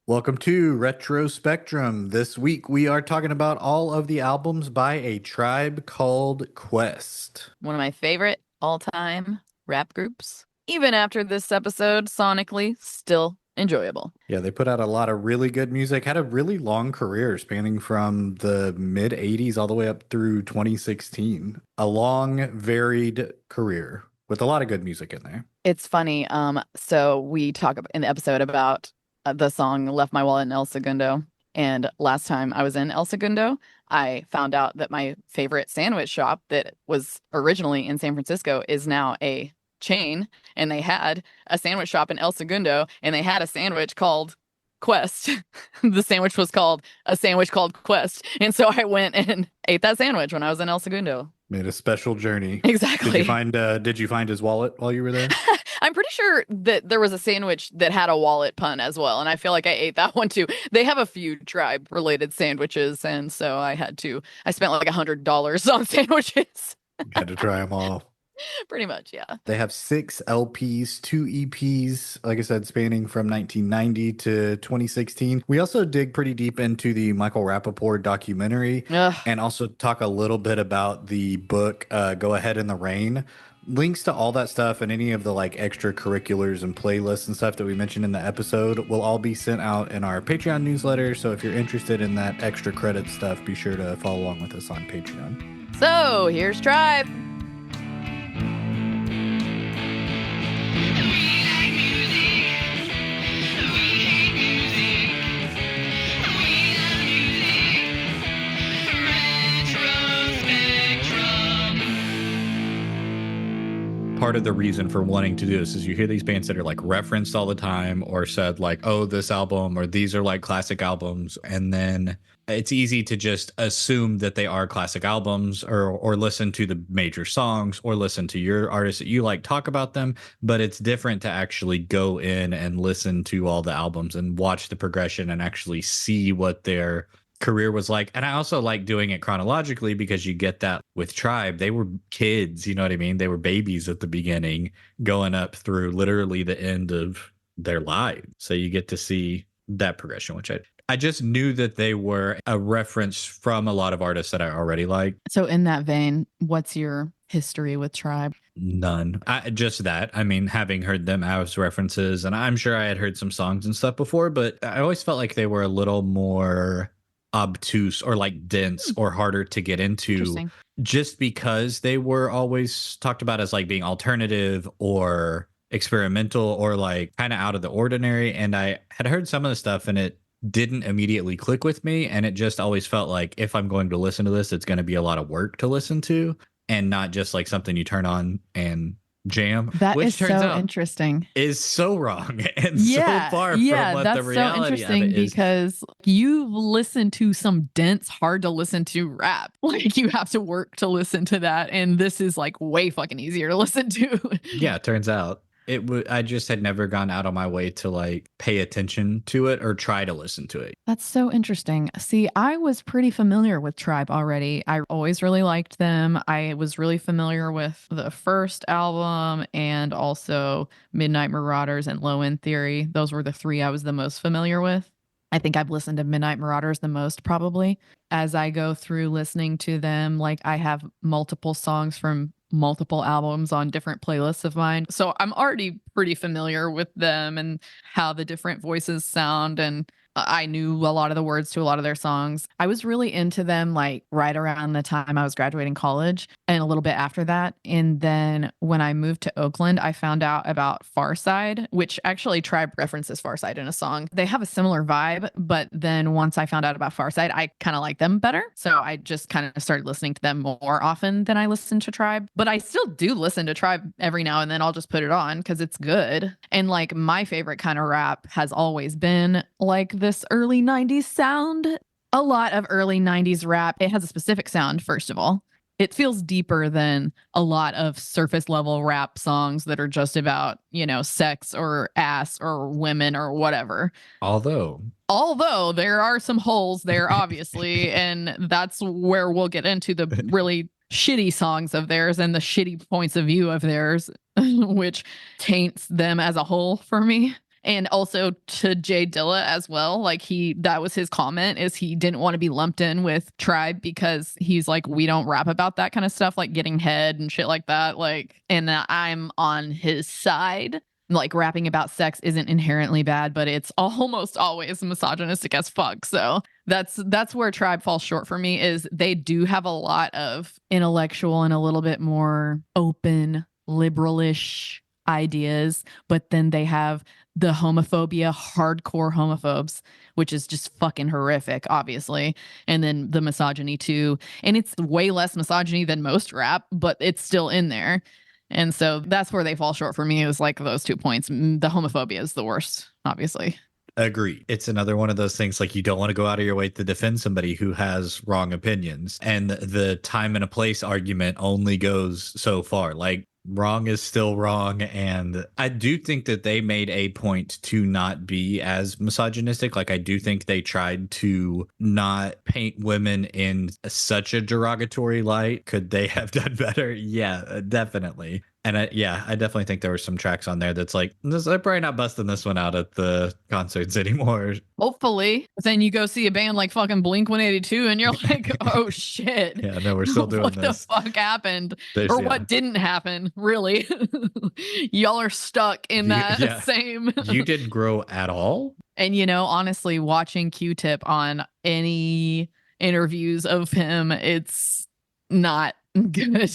Welcome to Retro Spectrum. This week we are talking about all of the albums by A Tribe Called Quest. One of my favorite all-time rap groups. Even after this episode, sonically, still enjoyable. Yeah, they put out a lot of really good music, had a really long career spanning from the mid 80s all the way up through 2016. A long, varied career with a lot of good music in there. It's funny. So we talk in the episode about the song "Left My Wallet in El Segundo," and last time I was in El Segundo, I found out that my favorite sandwich shop that was originally in San Francisco is now a chain, and they had a sandwich shop in El Segundo, and they had a sandwich called Quest. The sandwich was called a sandwich called Quest, and so I went and ate that sandwich when I was in El Segundo. Made a special journey. Exactly. Did you find his wallet while you were there? I'm pretty sure that there was a sandwich that had a wallet pun as well, and I feel like I ate that one too. They have a few tribe related sandwiches, and so I spent like $100 on sandwiches. Had to try them all. Pretty much, yeah. They have 6 LPs, 2 EPs, like I said, spanning from 1990 to 2016. We also dig pretty deep into the Michael Rappaport documentary Ugh. and also talk a little bit about the book, Go Ahead in the Rain. Links to all that stuff and any of the like extracurriculars and playlists and stuff that we mentioned in the episode will all be sent out in our Patreon newsletter. So if you're interested in that extra credit stuff, be sure to follow along with us on Patreon. So here's Tribe. Part of the reason for wanting to do this is you hear these bands that are like referenced all the time or said like, oh, this album or these are like classic albums. And then it's easy to just assume that they are classic albums or listen to the major songs or listen to your artists that you like talk about them. But it's different to actually go in and listen to all the albums and watch the progression and actually see what their career was like. And I also like doing it chronologically because you get that with Tribe. They were kids, you know what I mean? They were babies at the beginning, going up through literally the end of their lives. So you get to see that progression, which I just knew that they were a reference from a lot of artists that I already like. So in that vein, what's your history with Tribe? None. Just that. I mean, having heard them as references, and I'm sure I had heard some songs and stuff before, but I always felt like they were a little more obtuse or like dense or harder to get into just because they were always talked about as like being alternative or experimental or like kind of out of the ordinary. And I had heard some of the stuff and it didn't immediately click with me. And it just always felt like if I'm going to listen to this, it's going to be a lot of work to listen to and not just like something you turn on and jam. That which is turns so out interesting. Is so wrong and so far from what that's the reality so interesting of it is. Because you listen to some dense, hard to listen to rap. Like you have to work to listen to that, and this is like way fucking easier to listen to. Yeah, it turns out I just had never gone out of my way to like pay attention to it or try to listen to it. That's so interesting. See, I was pretty familiar with Tribe already. I always really liked them. I was really familiar with the first album and also Midnight Marauders and Low End Theory. Those were the three I was the most familiar with. I think I've listened to Midnight Marauders the most probably. As I go through listening to them, like I have multiple songs from multiple albums on different playlists of mine. So I'm already pretty familiar with them and how the different voices sound, and I knew a lot of the words to a lot of their songs. I was really into them like right around the time I was graduating college and a little bit after that. And then when I moved to Oakland, I found out about Farside, which actually Tribe references Farside in a song. They have a similar vibe, but then once I found out about Farside, I kind of like them better. So I just kind of started listening to them more often than I listened to Tribe. But I still do listen to Tribe every now and then. I'll just put it on because it's good. And like my favorite kind of rap has always been like this early 90s sound. A lot of early 90s rap, it has a specific sound, first of all. It feels deeper than a lot of surface level rap songs that are just about, you know, sex or ass or women or whatever. Although there are some holes there, obviously, and that's where we'll get into the really shitty songs of theirs and the shitty points of view of theirs, which taints them as a whole for me. And also to Jay Dilla as well. Like that was his comment, is he didn't want to be lumped in with Tribe because he's like, we don't rap about that kind of stuff, like getting head and shit like that. Like, and I'm on his side. Like rapping about sex isn't inherently bad, but it's almost always misogynistic as fuck. So that's where Tribe falls short for me, is they do have a lot of intellectual and a little bit more open, liberalish ideas, but then they have the homophobia, hardcore homophobes, which is just fucking horrific, obviously. And then the misogyny too. And it's way less misogyny than most rap, but it's still in there. And so that's where they fall short for me, is like those 2 points. The homophobia is the worst, obviously. Agree. It's another one of those things, like, you don't want to go out of your way to defend somebody who has wrong opinions. And the time and a place argument only goes so far. Like, wrong is still wrong. And I do think that they made a point to not be as misogynistic. Like, I do think they tried to not paint women in such a derogatory light. Could they have done better? Yeah, definitely. And I definitely think there were some tracks on there that's like, they're probably not busting this one out at the concerts anymore. Hopefully. But then you go see a band like fucking Blink 182 and you're like, oh shit. Yeah, no, we're still doing what this. What the fuck happened? What didn't happen, really? Y'all are stuck in that same. You didn't grow at all? And, honestly, watching Q-Tip on any interviews of him, it's not good.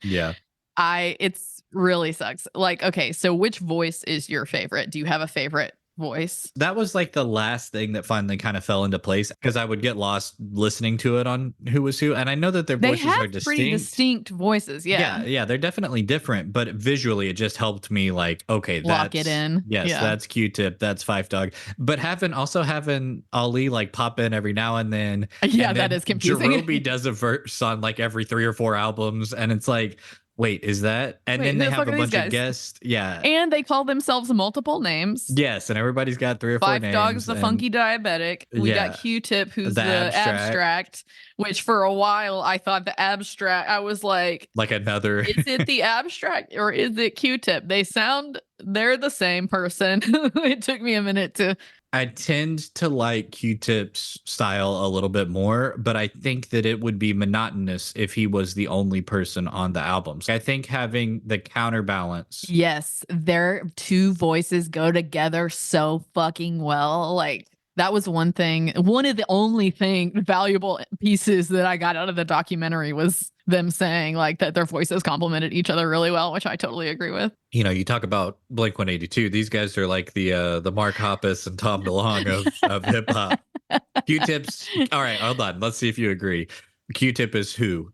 Yeah. It's really sucks. Like, okay, so which voice is your favorite? Do you have a favorite voice? That was like the last thing that finally kind of fell into place, because I would get lost listening to it on Who Was Who. And I know that their voices are distinct. Pretty distinct voices. Yeah, they're definitely different, but visually it just helped me, like, okay, lock it in. Yes, that's Q-Tip, that's Phife Dawg. But having Ali like pop in every now and then. Yeah, and that is confusing. Jarobi does a verse on like every 3 or 4 albums, and it's like, wait, is that? And then they have a bunch of guests. Yeah. And they call themselves multiple names. Yes. And everybody's got 3 or 4 names. Phife Dawg's the funky diabetic. We got Q-Tip, who's the abstract, which for a while I thought the abstract, I was like another. Is it the abstract or is it Q-Tip? They're the same person. It took me a minute to. I tend to like Q-Tip's style a little bit more, but I think that it would be monotonous if he was the only person on the albums. I think having the counterbalance. Yes, their 2 voices go together so fucking well. Like, that was one of the only valuable pieces that I got out of the documentary was them saying like that their voices complemented each other really well, which I totally agree with. You talk about Blink 182. These guys are like the Mark Hoppus and Tom DeLonge of hip hop. Q-Tip's. All right, hold on. Let's see if you agree. Q-Tip is who?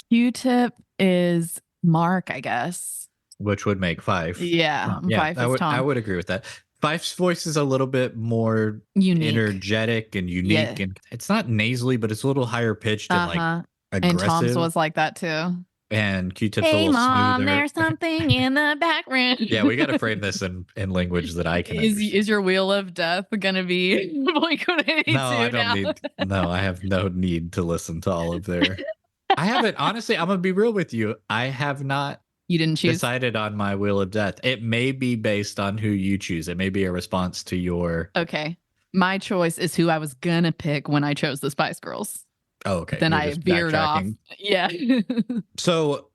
Q-Tip is Mark, I guess. Which would make Phife. Yeah, Phife is Tom. I would agree with that. Phife's voice is a little bit more unique, energetic, and unique, and it's not nasally, but it's a little higher pitched and like aggressive. And Tom's was like that too. And Q-Tip's a little Mom, smoother. There's something in the background. Yeah, we got to frame this in language that I can. Is your Wheel of Death gonna be Blink 182? No, I don't need. No, I have no need to listen to all of their. I haven't, honestly. I'm gonna be real with you. I have not. You didn't choose? Decided on my Wheel of Death. It may be based on who you choose. It may be a response to your. Okay, my choice is who I was gonna pick when I chose the Spice Girls. Oh, okay. Then I veered off. Yeah. So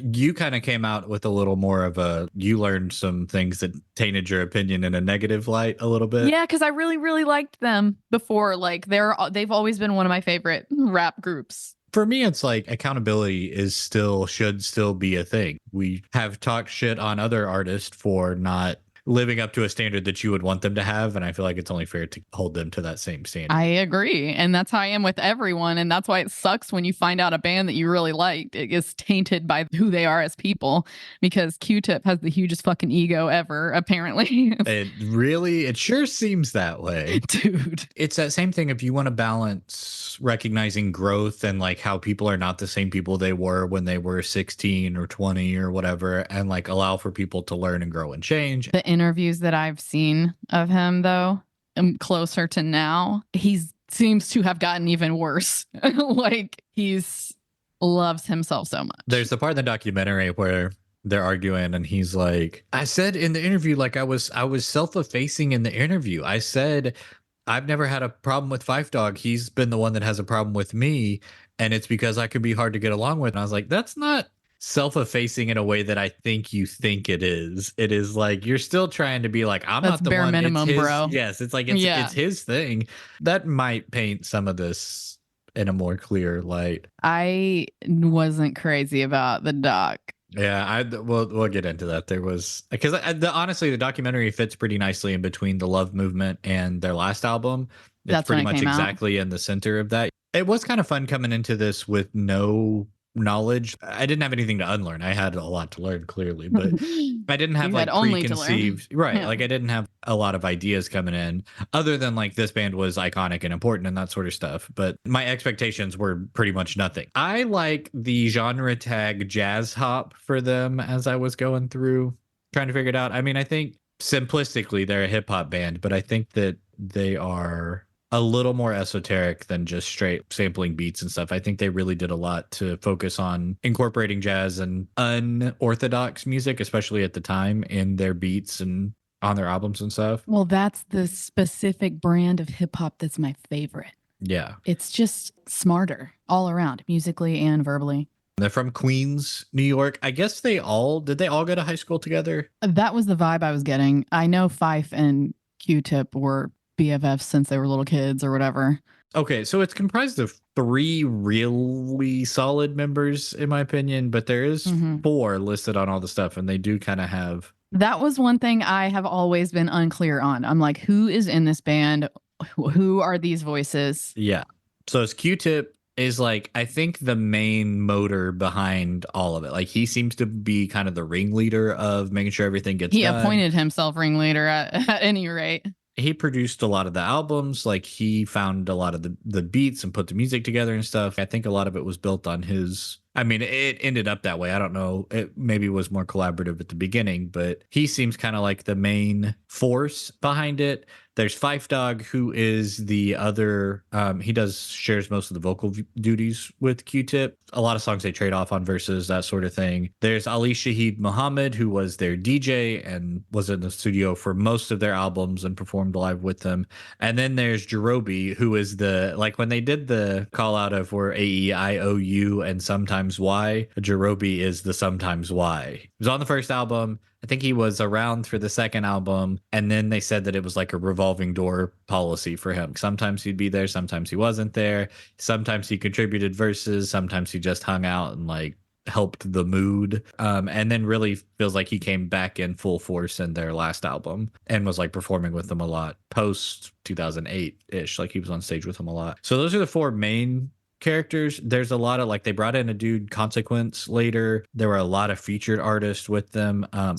you kind of came out with a little more of you learned some things that tainted your opinion in a negative light a little bit. Yeah, because I really, really liked them before. Like they've always been one of my favorite rap groups. For me, it's like accountability should still be a thing. We have talked shit on other artists for not living up to a standard that you would want them to have, and I feel like it's only fair to hold them to that same standard. I agree, and that's how I am with everyone, and that's why it sucks when you find out a band that you really liked it gets tainted by who they are as people, because Q-Tip has the hugest fucking ego ever, apparently. It sure seems that way. Dude. It's that same thing. If you want to balance recognizing growth and like how people are not the same people they were when they were 16 or 20 or whatever, and like allow for people to learn and grow and change. The interviews that I've seen of him, though, closer to now, he seems to have gotten even worse. Like, loves himself so much. There's the part in the documentary where they're arguing and he's like, I said in the interview, like I was self-effacing in the interview. I said I've never had a problem with Fife Dog. He's been the one that has a problem with me, and it's because I could be hard to get along with. And I was like, that's not self-effacing in a way that I think you think it is. It is like you're still trying to be like, I'm That's not the bare one. It's minimum, his. bro. Yes, it's like it's Yeah. his thing. That might paint some of this in a more clear light. I wasn't crazy about the doc. Yeah, we'll get into that. There was because honestly, the documentary fits pretty nicely in between the Love Movement and their last album. It's That's when pretty it much came out. exactly in the center of that. It was kind of fun coming into this with no knowledge. I didn't have anything to unlearn. I had a lot to learn, clearly, but I didn't have You like had only to learn. preconceived, right? Yeah. Like I didn't have a lot of ideas coming in other than like this band was iconic and important and that sort of stuff. But my expectations were pretty much nothing. I like the genre tag jazz hop for them as I was going through trying to figure it out. I mean, I think simplistically they're a hip hop band, but I think that they are a little more esoteric than just straight sampling beats and stuff. I think they really did a lot to focus on incorporating jazz and unorthodox music, especially at the time, in their beats and on their albums and stuff. Well, that's the specific brand of hip hop that's my favorite. Yeah. It's just smarter all around, musically and verbally. They're from Queens, New York. I guess did they all go to high school together? That was the vibe I was getting. I know Fife and Q-Tip were BFFs since they were little kids or whatever. Okay, so it's comprised of 3 really solid members, in my opinion, but there is 4 listed on all the stuff, and they do kind of have. That was one thing I have always been unclear on. I'm like, who is in this band? Who are these voices? Yeah. So it's Q-Tip is like, I think the main motor behind all of it. Like he seems to be kind of the ringleader of making sure everything gets done. He appointed himself ringleader at any rate. He produced a lot of the albums. Like he found a lot of the beats and put the music together and stuff. I think a lot of it was built on his. I mean, it ended up that way. I don't know. It maybe was more collaborative at the beginning, but he seems kind of like the main force behind it. There's Fife Dog, who is the other. He shares most of the vocal duties with Q-Tip. A lot of songs they trade off on verses, that sort of thing. There's Ali Shaheed Muhammad, who was their DJ and was in the studio for most of their albums and performed live with them. And then there's Jarobi, who is when they did the call out of we're AEIOU and sometimes Y, Jarobi is the sometimes Y. He was on the first album. I think he was around for the second album, and then they said that it was like a revolving door policy for him. Sometimes he'd be there, sometimes he wasn't there. Sometimes he contributed verses, sometimes he just hung out and like helped the mood. And then really feels like he came back in full force in their last album and was like performing with them a lot post 2008-ish. Like he was on stage with them a lot. So those are the 4 main characters. There's a lot of like they brought in a dude Consequence later. There were a lot of featured artists with them. I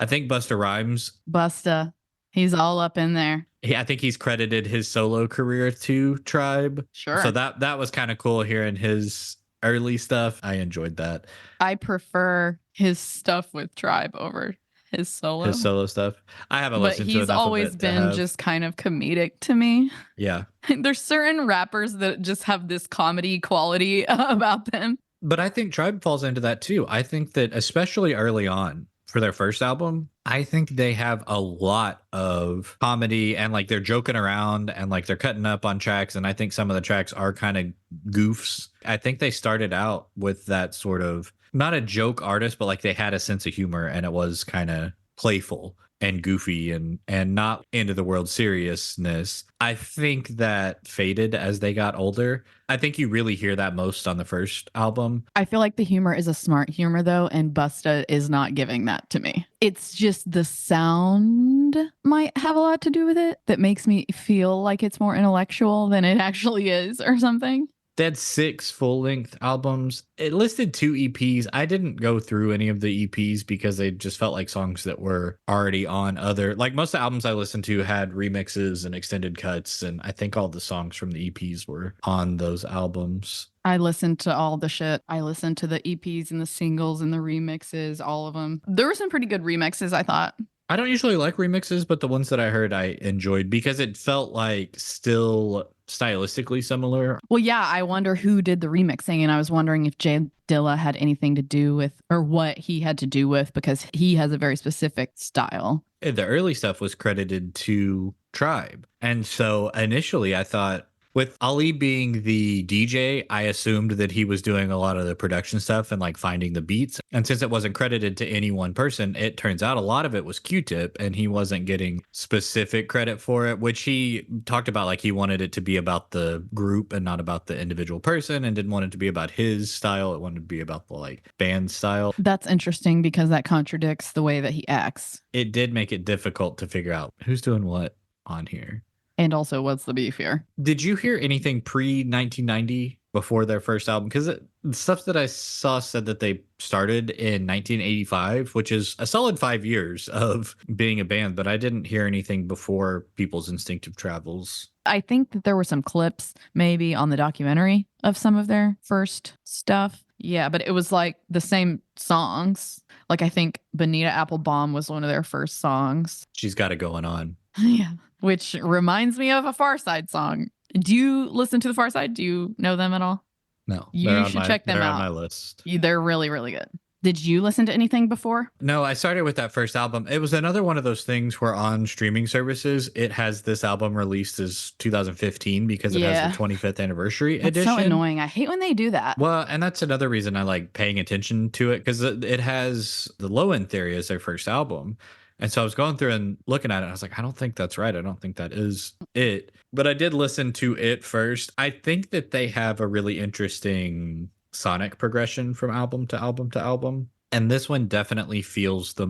think Busta Rhymes. Busta. He's all up in there. I think he's credited his solo career to Tribe. Sure. So that was kind of cool hearing his early stuff. I enjoyed that. I prefer his stuff with Tribe over his solo stuff. I haven't listened to enough of it. But he's always been just kind of comedic to me. Yeah. There's certain rappers that just have this comedy quality about them. But I think Tribe falls into that too. I think that especially early on for their first album, I think they have a lot of comedy and like they're joking around and like they're cutting up on tracks. And I think some of the tracks are kind of goofs. I think they started out with that sort of not a joke artist, but like they had a sense of humor and it was kind of playful and goofy and not into the world seriousness. I think that faded as they got older. I think you really hear that most on the first album. I feel like the humor is a smart humor though, and Busta is not giving that to me. It's just the sound might have a lot to do with it that makes me feel like it's more intellectual than it actually is or something. They had 6 full-length albums. It listed 2 EPs. I didn't go through any of the EPs because they just felt like songs that were already on other... Like most of the albums I listened to had remixes and extended cuts, and I think all the songs from the EPs were on those albums. I listened to all the shit. I listened to the EPs and the singles and the remixes, all of them. There were some pretty good remixes, I thought. I don't usually like remixes, but the ones that I heard I enjoyed because it felt like still stylistically similar. Well, yeah, I wonder who did the remixing, and I was wondering if Jay Dilla had anything to do with, or what he had to do with, because he has a very specific style. The early stuff was credited to Tribe. And so initially I thought, with Ali being the DJ, I assumed that he was doing a lot of the production stuff and like finding the beats. And since it wasn't credited to any one person, it turns out a lot of it was Q-Tip, and he wasn't getting specific credit for it, which he talked about. Like, he wanted it to be about the group and not about the individual person, and didn't want it to be about his style. It wanted to be about the like band style. That's interesting because that contradicts the way that he acts. It did make it difficult to figure out who's doing what on here. And also, what's the beef here? Did you hear anything pre 1990 before their first album? Because the stuff that I saw said that they started in 1985, which is a solid 5 years of being a band, but I didn't hear anything before People's Instinctive Travels. I think that there were some clips maybe on the documentary of some of their first stuff. Yeah, but it was like the same songs. Like, I think Bonita Applebum was one of their first songs. She's got it going on. Yeah. Which reminds me of a Far Side song. Do you listen to the Far Side? Do you know them at all? No. You should check them out. They're on my list. They're really, really good. Did you listen to anything before? No, I started with that first album. It was another one of those things where on streaming services, it has this album released as 2015 because it has the 25th anniversary edition. That's so annoying. I hate when they do that. Well, and that's another reason I like paying attention to it, because it has the Low End Theory as their first album. And so I was going through and looking at it. And I was like, I don't think that's right. I don't think that is it. But I did listen to it first. I think that they have a really interesting sonic progression from album to album to album. And this one definitely feels the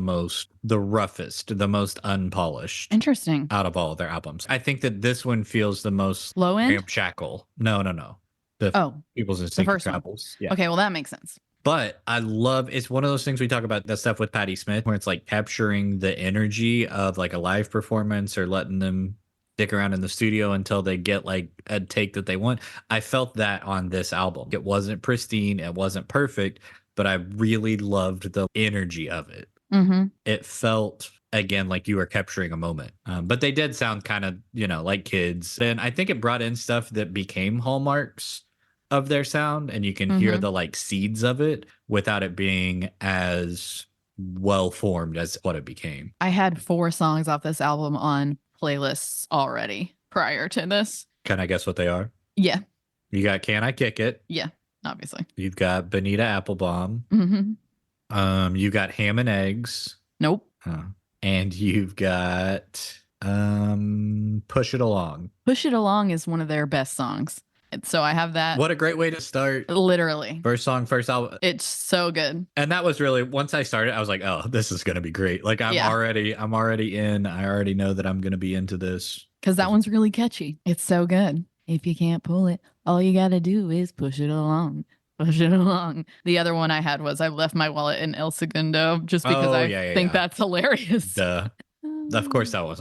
roughest, the most unpolished. Interesting. Out of all of their albums. I think that this one feels the most Low End? ramshackle. No. People's Instinctive Travels. Yeah. Okay, well, that makes sense. But I love, it's one of those things we talk about, that stuff with Patti Smith, where it's like capturing the energy of like a live performance, or letting them stick around in the studio until they get like a take that they want. I felt that on this album. It wasn't pristine, it wasn't perfect, but I really loved the energy of it. Mm-hmm. It felt, again, like you were capturing a moment. But they did sound kind of, like kids. And I think it brought in stuff that became hallmarks of their sound, and you can hear the like seeds of it without it being as well formed as what it became. I had 4 songs off this album on playlists already prior to this. Can I guess what they are? Yeah. You got Can I Kick It? Yeah, obviously. You've got Bonita Applebum. Mm-hmm. You got Ham and Eggs. Nope. And you've got Push It Along. Push It Along is one of their best songs. So I have that. What a great way to start. Literally. First song, first album. It's so good. And that was really, once I started, I was like, oh, this is going to be great. Like, I'm already in. I already know that I'm going to be into this. Because that one's really catchy. It's so good. If you can't pull it, all you got to do is push it along. Push it along. The other one I had was I left my wallet in El Segundo, just because I think that's hilarious. Duh. Of course that was.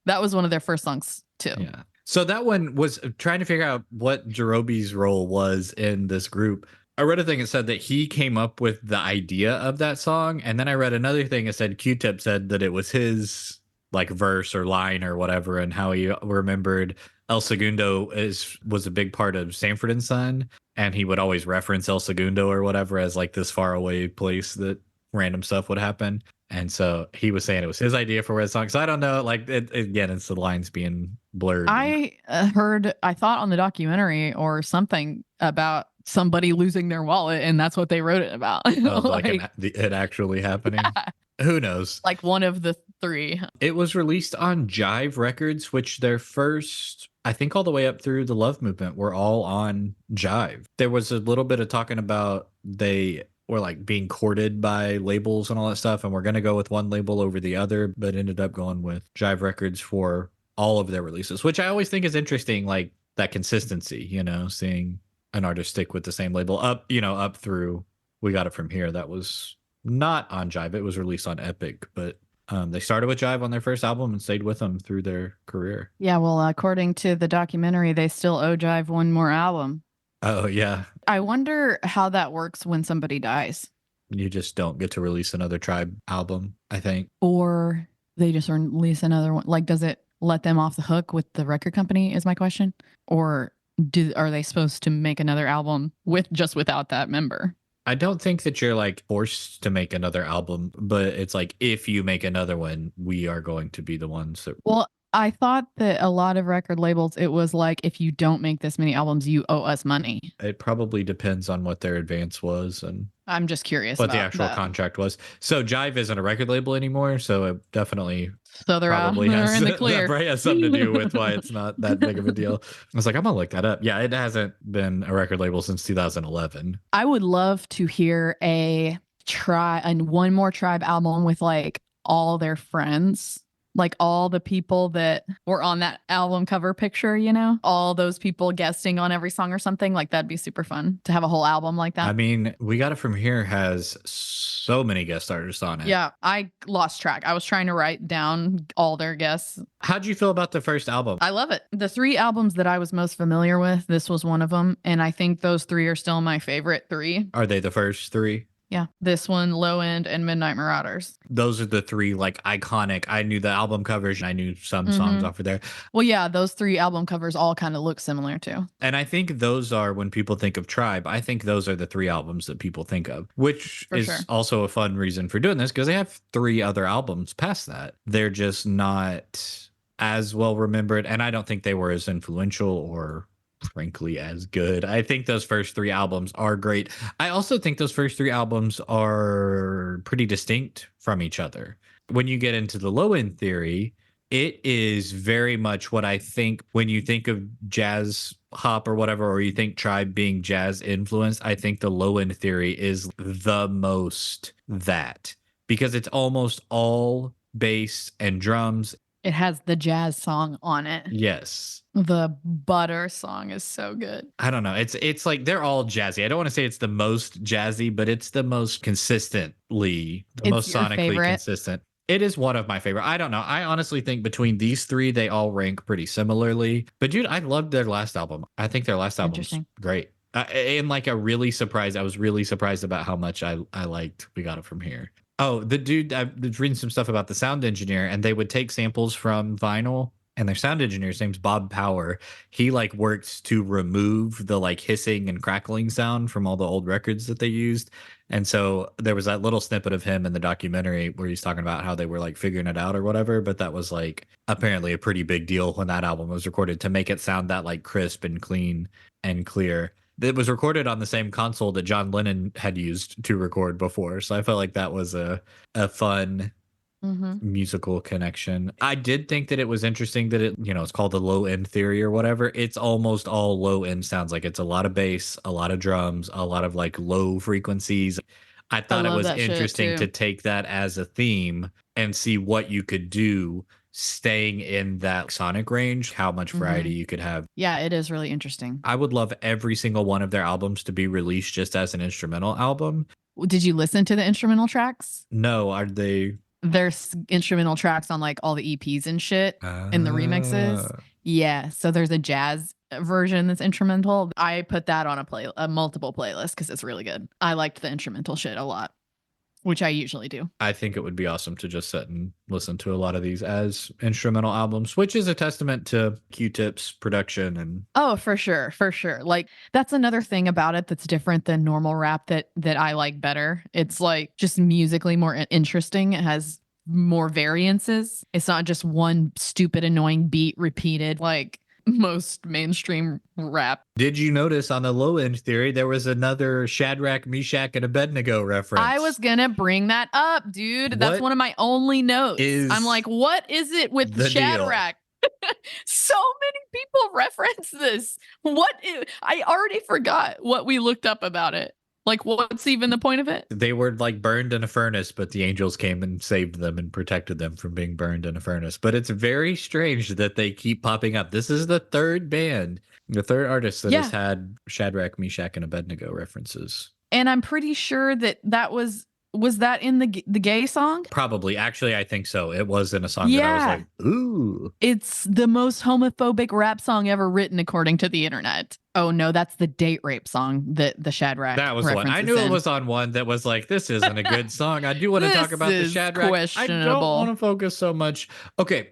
That was one of their first songs too. Yeah. So that one was trying to figure out what Jerobe's role was in this group. I read a thing that said that he came up with the idea of that song. And then I read another thing that said Q-Tip said that it was his like verse or line or whatever, and how he remembered El Segundo was a big part of Sanford and Son. And he would always reference El Segundo or whatever as like this faraway place that random stuff would happen. And so he was saying it was his idea for his song. So I don't know, like, again, it's the lines being blurred. I thought on the documentary or something about somebody losing their wallet, and that's what they wrote it about. It actually happening. Yeah. Who knows? Like one of the 3. It was released on Jive Records, which their first, I think all the way up through the Love Movement, were all on Jive. There was a little bit of talking about they were like being courted by labels and all that stuff, and we're going to go with one label over the other, but ended up going with Jive Records for all of their releases, which I always think is interesting, like that consistency, seeing an artist stick with the same label up through We Got It From Here. That was not on Jive. It was released on Epic, but they started with Jive on their first album and stayed with them through their career. Yeah, well, according to the documentary, they still owe Jive one more album. Oh, yeah. I wonder how that works when somebody dies. You just don't get to release another Tribe album, I think. Or they just release another one. Like, does it let them off the hook with the record company is my question. Or are they supposed to make another album without that member? I don't think that you're like forced to make another album, but it's like if you make another one, we are going to be the ones that. Well, I thought that a lot of record labels, it was like, if you don't make this many albums, you owe us money. It probably depends on what their advance was and I'm just curious what the about actual that. contract was. So Jive isn't a record label anymore, so it definitely So they're probably they're in the clear. that probably has something to do with why it's not that big of a deal. I was like, I'm gonna look that up. Yeah, it hasn't been a record label since 2011. I would love to hear one more Tribe album with like all their friends, like all the people that were on that album cover picture, you know, all those people guesting on every song or something. Like that'd be super fun to have a whole album like that. I mean, We Got It From Here has so many guest artists on it. Yeah, I lost track. I was trying to write down all their guests. How'd you feel about the first album? I love it. The 3 albums that I was most familiar with, this was one of them. And I think those 3 are still my favorite 3. Are they the first 3? Yeah. This one, Low End, and Midnight Marauders. Those are the 3 like iconic. I knew the album covers and I knew some songs off of there. Well, yeah, those 3 album covers all kind of look similar too. And I think those are, when people think of Tribe, I think those are the 3 albums that people think of, which is also a fun reason for doing this because they have 3 other albums past that. They're just not as well remembered. And I don't think they were as influential or frankly as good. I think those first 3 albums are great. I also think those first 3 albums are pretty distinct from each other. When you get into the Low End Theory, it is very much what I think when you think of jazz hop or whatever, or you think Tribe being jazz influenced, I think the Low End Theory is the most that, because it's almost all bass and drums. It has the jazz song on it. Yes. The Butter song is so good. I don't know. It's like they're all jazzy. I don't want to say it's the most jazzy, but it's the most consistently, most sonically consistent. It is one of my favorite. I don't know. I honestly think between these 3, they all rank pretty similarly. But dude, I loved their last album. I think their last album was great. And like I was really surprised about how much I liked We Got It From Here. Oh, the dude, I was reading some stuff about the sound engineer, and they would take samples from vinyl, and their sound engineer's name's Bob Power. He like worked to remove the like hissing and crackling sound from all the old records that they used. And so there was that little snippet of him in the documentary where he's talking about how they were like figuring it out or whatever. But that was like apparently a pretty big deal when that album was recorded to make it sound that like crisp and clean and clear. It was recorded on the same console that John Lennon had used to record before. So I felt like that was a fun musical connection. I did think that it was interesting that it, it's called the Low End Theory or whatever. It's almost all low end sounds. Like it's a lot of bass, a lot of drums, a lot of like low frequencies. I thought it was interesting to take that as a theme and see what you could do staying in that sonic range, how much variety you could have. Yeah, it is really interesting. I would love every single one of their albums to be released just as an instrumental album. Did you listen to the instrumental tracks? No, are they? There's instrumental tracks on like all the EPs and shit and the remixes. Yeah, so there's a jazz version that's instrumental. I put that on a multiple playlist because it's really good. I liked the instrumental shit a lot, which I usually do. I think it would be awesome to just sit and listen to a lot of these as instrumental albums, which is a testament to Q-Tip's production. And oh, for sure. For sure. Like that's another thing about it that's different than normal rap that I like better. It's like just musically more interesting. It has more variances. It's not just one stupid, annoying beat repeated like most mainstream rap. Did you notice on the Low End Theory there was another Shadrach, Meshach, and Abednego reference? I was gonna bring that up, dude. That's one of my only notes. I'm like, what is it with Shadrach? So many people reference this. I already forgot what we looked up about it. Like, what's even the point of it? They were like burned in a furnace, but the angels came and saved them and protected them from being burned in a furnace. But it's very strange that they keep popping up. This is the third band, the third artist that has had Shadrach, Meshach, and Abednego references. And I'm pretty sure that was that in the gay song? Probably. Actually, I think so. It was in a song that I was like, ooh. It's the most homophobic rap song ever written, according to the internet. Oh, no, that's the date rape song that the Shadrach. That was one. I knew it was on one that was like, this isn't a good song. I do want to talk about the Shadrach. Questionable. I don't want to focus so much. Okay.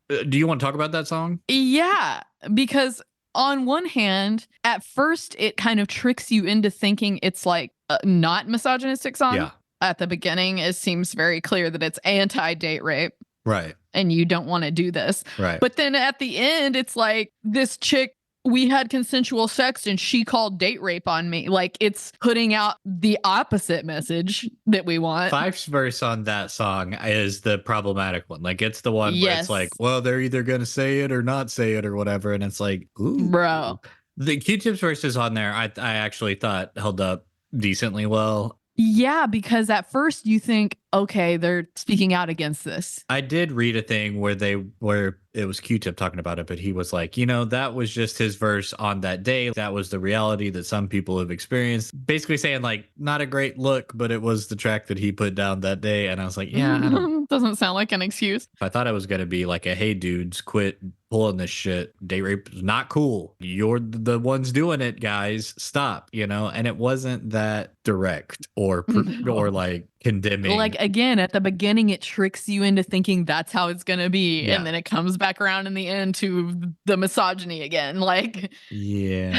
Do you want to talk about that song? Yeah, because on one hand, at first it kind of tricks you into thinking it's like a not misogynistic song. Yeah. At the beginning, it seems very clear that it's anti-date rape Right. and you don't want to do this. Right. But then at the end, it's like this chick, we had consensual sex and she called date rape on me. Like it's putting out the opposite message that we want. Fife's verse on that song is the problematic one. Like it's the one where it's like, Yes. well, they're either gonna say it or not say it or whatever, and it's like, ooh, Bro. The Q-Tips verses on there, I actually thought held up decently well. Yeah, because at first you think, okay, they're speaking out against this. I did read a thing where it was Q-Tip talking about it, but he was like, you know, that was just his verse on that day. That was the reality that some people have experienced. Basically saying like, not a great look, but it was the track that he put down that day. And I was like, yeah, I don't. Doesn't sound like an excuse. I thought it was going to be like a, hey, dudes, quit pulling this shit. Date rape is not cool. You're the ones doing it, guys. Stop, you know? And it wasn't that direct or or like condemning. Like again, at the beginning, it tricks you into thinking that's how it's gonna be, Yeah. and then it comes back around in the end to the misogyny again. Like, yeah,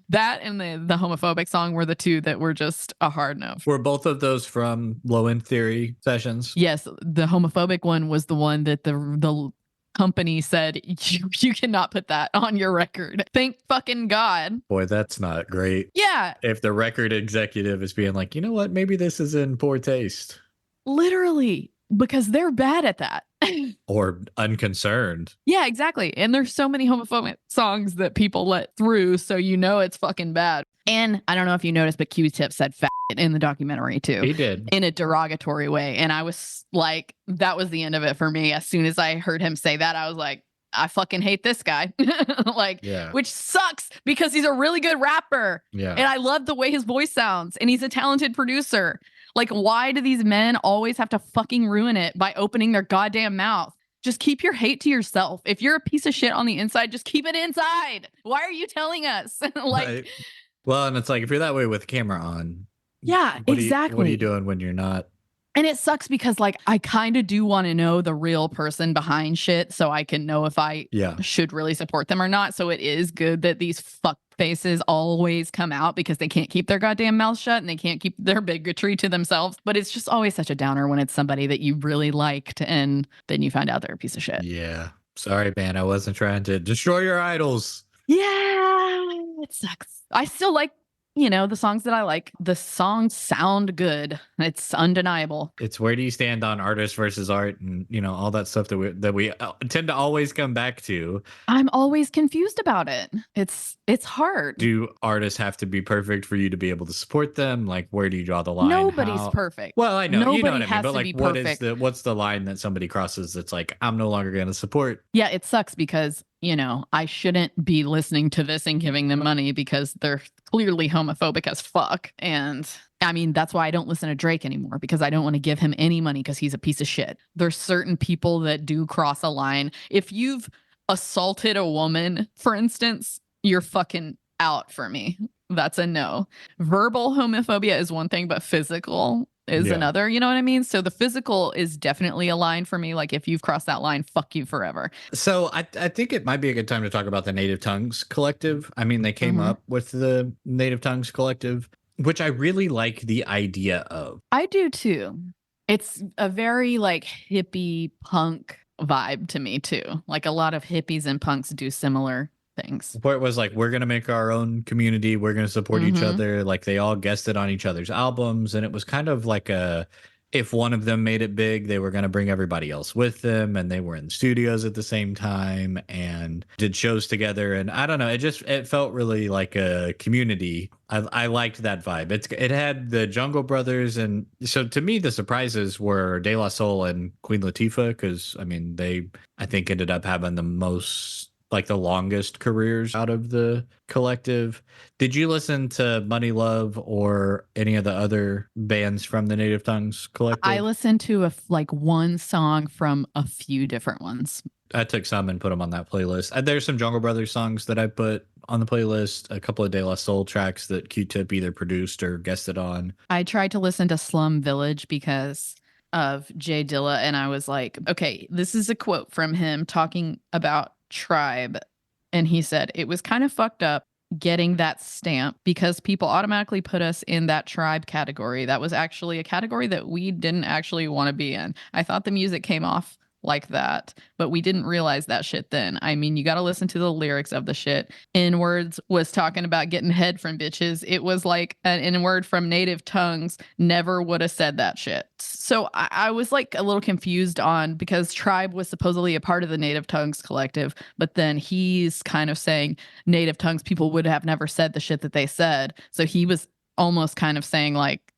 that and the homophobic song were the two that were just a hard no. were both of those from Low End Theory sessions? Yes, the homophobic one was the one that the company said you cannot put that on your record. Thank fucking God. Boy, that's not great. Yeah, If the record executive is being like, you know what, maybe this is in poor taste literally, because they're bad at that. or unconcerned. Yeah, exactly. And there's so many homophobic songs that people let through, so you know it's fucking bad. And I don't know if you noticed, but Q-Tip said fat in the documentary too. He did. In a derogatory way. And I was like, that was the end of it for me. As soon as I heard him say that, I was like, I fucking hate this guy. Like, Yeah. which sucks because he's a really good rapper. Yeah. And I love the way his voice sounds. And he's a talented producer. Like, why do these men always have to fucking ruin it by opening their goddamn mouth? Just keep your hate to yourself. If you're a piece of shit on the inside, just keep it inside. Why are you telling us? Like, Right. Well, and it's like if you're that way with the camera on, yeah, what exactly. are you doing when you're not? And it sucks because like I kind of do want to know the real person behind shit so I can know if I should really support them or not. So it is good that these fuck faces always come out because they can't keep their goddamn mouth shut and they can't keep their bigotry to themselves. But it's just always such a downer when it's somebody that you really liked and then you find out they're a piece of shit. Yeah. Sorry, man. I wasn't trying to destroy your idols. Yeah, it sucks. I still like, you know, the songs that I like. The songs sound good. It's undeniable. It's where do you stand on artist versus art and, you know, all that stuff that we tend to always come back to. I'm always confused about it. It's hard. Do artists have to be perfect for you to be able to support them? Like, where do you draw the line? Nobody's perfect. Well, I know, Nobody you know what I mean, has but to be like, what's the line that somebody crosses that's like, I'm no longer going to support? Yeah, it sucks because, you know, I shouldn't be listening to this and giving them money because they're clearly homophobic as fuck. And I mean, that's why I don't listen to Drake anymore because I don't want to give him any money because he's a piece of shit. There's certain people that do cross a line. If you've assaulted a woman, for instance, you're fucking out for me. That's a no. Verbal homophobia is one thing, but physical is another, you know what I mean? So the physical is definitely a line for me. Like if you've crossed that line, fuck you forever. So I think it might be a good time to talk about the Native Tongues Collective. I mean, they came up with the Native Tongues Collective, which I really like the idea of. I do too. It's a very like hippie punk vibe to me too. Like a lot of hippies and punks do similar things. Where it was like, we're going to make our own community. We're going to support each other. Like they all guested on each other's albums. And it was kind of like if one of them made it big, they were going to bring everybody else with them. And they were in the studios at the same time and did shows together. And I don't know, it felt really like a community. I liked that vibe. It had the Jungle Brothers. And so to me, the surprises were De La Soul and Queen Latifah. Cause I mean, I think ended up having the most, like the longest careers out of the collective. Did you listen to Money Love or any of the other bands from the Native Tongues Collective? I listened to one song from a few different ones. I took some and put them on that playlist. There's some Jungle Brothers songs that I put on the playlist, a couple of De La Soul tracks that Q-Tip either produced or guested on. I tried to listen to Slum Village because of Jay Dilla, and I was like, okay, this is a quote from him talking about Tribe. And he said, it was kind of fucked up getting that stamp because people automatically put us in that Tribe category. That was actually a category that we didn't actually want to be in. I thought the music came off like that, but we didn't realize that shit then. I mean, you got to listen to the lyrics of the shit. N-words was talking about getting head from bitches. It was like an N-word from native tongues never would have said that shit. So I was like a little confused on, because Tribe was supposedly a part of the Native Tongues Collective, but then he's kind of saying native tongues people would have never said the shit that they said. So he was almost kind of saying like,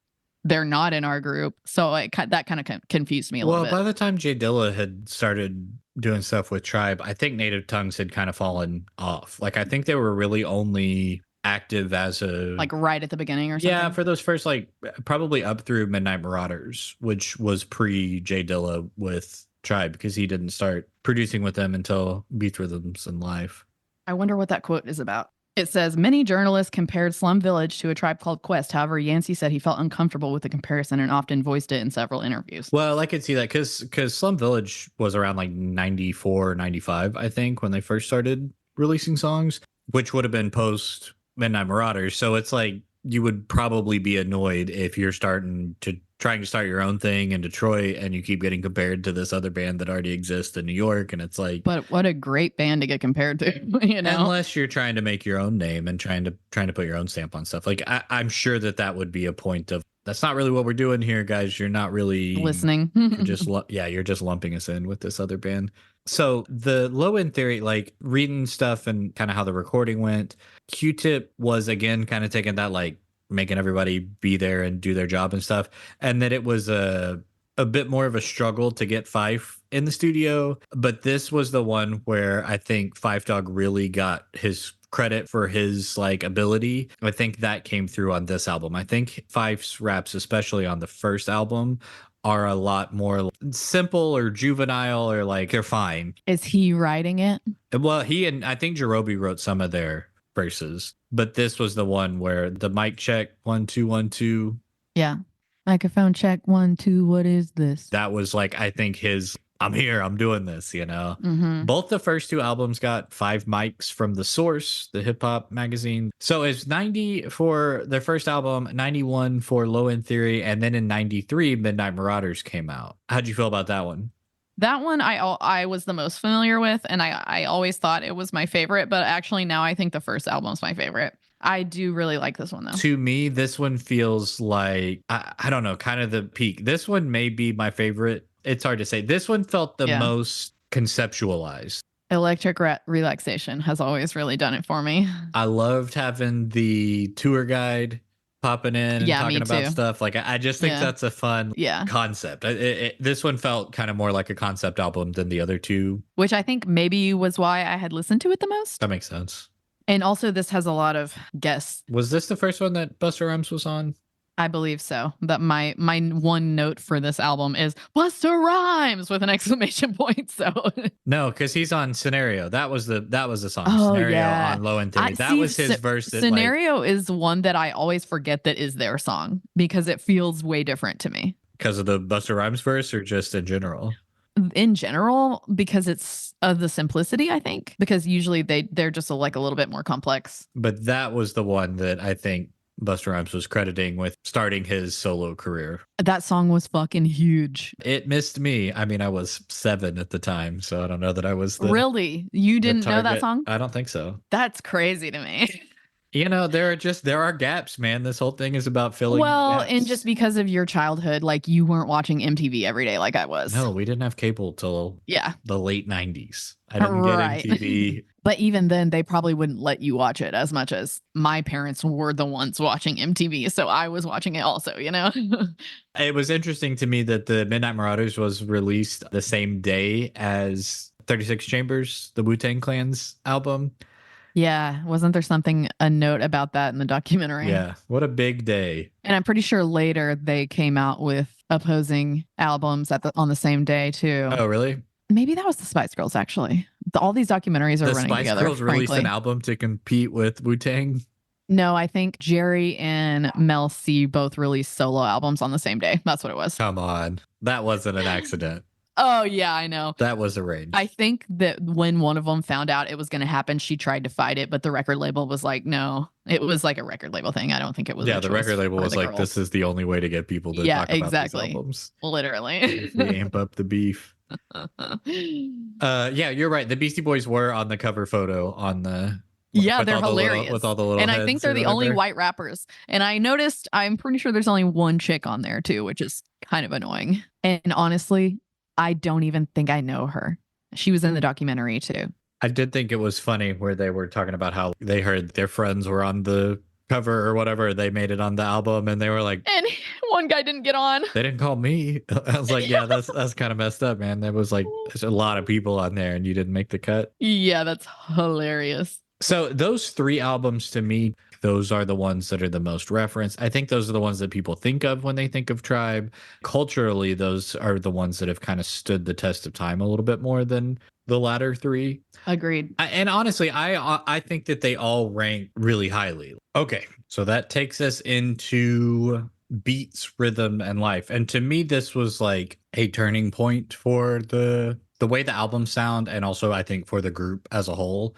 they're not in our group. So that kind of confused me a little bit. By the time Jay Dilla had started doing stuff with Tribe, I think Native Tongues had kind of fallen off. Like, I think they were really only active as a... like right at the beginning or something? Yeah, for those first, like, probably up through Midnight Marauders, which was pre-Jay Dilla with Tribe, because he didn't start producing with them until Beats, Rhythms, and Life. I wonder what that quote is about. It says, many journalists compared Slum Village to A Tribe Called Quest. However, Yancey said he felt uncomfortable with the comparison and often voiced it in several interviews. Well, I could see that because Slum Village was around like 94, 95, I think, when they first started releasing songs, which would have been post Midnight Marauders. So it's like you would probably be annoyed if you're trying to start your own thing in Detroit and you keep getting compared to this other band that already exists in New York. And it's like, but what a great band to get compared to, you know, unless you're trying to make your own name and trying to put your own stamp on stuff. Like I'm sure that would be a point of, that's not really what we're doing here, guys. You're not really listening. You're just lumping us in with this other band. So the Low End Theory, like reading stuff and kind of how the recording went, Q-Tip was again kind of taking that, like making everybody be there and do their job and stuff. And that it was a bit more of a struggle to get Fife in the studio. But this was the one where I think Fife Dog really got his credit for his like ability. I think that came through on this album. I think Fife's raps, especially on the first album, are a lot more simple or juvenile, or like they're fine. Is he writing it? Well, he and I think Jerobi wrote some of their verses, but this was the one where the mic check 1 2 1 2. Yeah. Microphone check 1 2. What is this? That was like, I think his, I'm here, I'm doing this, you know. Mm-hmm. Both the first two albums got 5 mics from The Source, the hip hop magazine. So it's 90 for their first album, 91 for Low End Theory, and then in 93, Midnight Marauders came out. How'd you feel about that one? That one I was the most familiar with, and I always thought it was my favorite, but actually now I think the first album's my favorite. I do really like this one though. To me, this one feels like, I don't know, kind of the peak. This one may be my favorite. It's hard to say. This one felt the most conceptualized. Electric Relaxation has always really done it for me. I loved having the tour guide popping in and talking about stuff. Like, I just think that's a fun concept. This one felt kind of more like a concept album than the other two. Which I think maybe was why I had listened to it the most. That makes sense. And also this has a lot of guests. Was this the first one that Busta Rhymes was on? I believe so. That my one note for this album is Busta Rhymes with an exclamation point. So no, because he's on Scenario. That was the song. Scenario on Low End Theory. That was his verse. Scenario is one that I always forget that is their song because it feels way different to me. Because of the Busta Rhymes verse, or just in general? In general, because it's of the simplicity, I think. Because usually they're just like a little bit more complex. But that was the one that I think Busta Rhymes was crediting with starting his solo career. That song was fucking huge. It missed me. I mean, I was 7 at the time, so I don't know that I was Really? You didn't know that song? I don't think so. That's crazy to me. You know, there are gaps, man. This whole thing is about filling gaps. And just because of your childhood, like you weren't watching MTV every day like I was. No, we didn't have cable till the late 90s. I didn't get MTV. But even then, they probably wouldn't let you watch it as much as my parents were the ones watching MTV. So I was watching it also, you know? It was interesting to me that the Midnight Marauders was released the same day as 36 Chambers, the Wu-Tang Clan's album. Yeah. Wasn't there a note about that in the documentary? Yeah. What a big day. And I'm pretty sure later they came out with opposing albums on the same day too. Oh, really? Maybe that was the Spice Girls, actually. All these documentaries are running together. The Spice Girls released an album to compete with Wu-Tang? No, I think Jerry and Mel C both released solo albums on the same day. That's what it was. Come on. That wasn't an accident. Oh, yeah, I know. That was I arranged. think that when one of them found out it was going to happen, she tried to fight it, but the record label was like, no. It was like a record label thing. I don't think it was Yeah, a the choice record label for was the like, girls. this is the only way to get people to Yeah, talk about these exactly. albums. Literally. We amp up the beef. Yeah, you're right. The Beastie Boys were on the cover photo on the Yeah, with they're all the hilarious. with all the little And I heads think they're or the only whatever. white rappers. And I noticed, I'm pretty sure there's only one chick on there too, which is kind of annoying. And honestly, I don't even think I know her. She was in the documentary too. I did think it was funny where they were talking about how they heard their friends were on the cover or whatever. They made it on the album and they were like, And one guy didn't get on. they didn't call me. I was like, yeah, that's kind of messed up, man. There was like there's a lot of people on there and you didn't make the cut. Yeah, that's hilarious. So those 3 albums to me, those are the ones that are the most referenced. I think those are the ones that people think of when they think of Tribe. Culturally, those are the ones that have kind of stood the test of time a little bit more than the latter 3. Agreed. And honestly, I think that they all rank really highly. Okay, so that takes us into beats, rhythm, and life. And to me, this was like a turning point for the way the albums sound, and also I think for the group as a whole.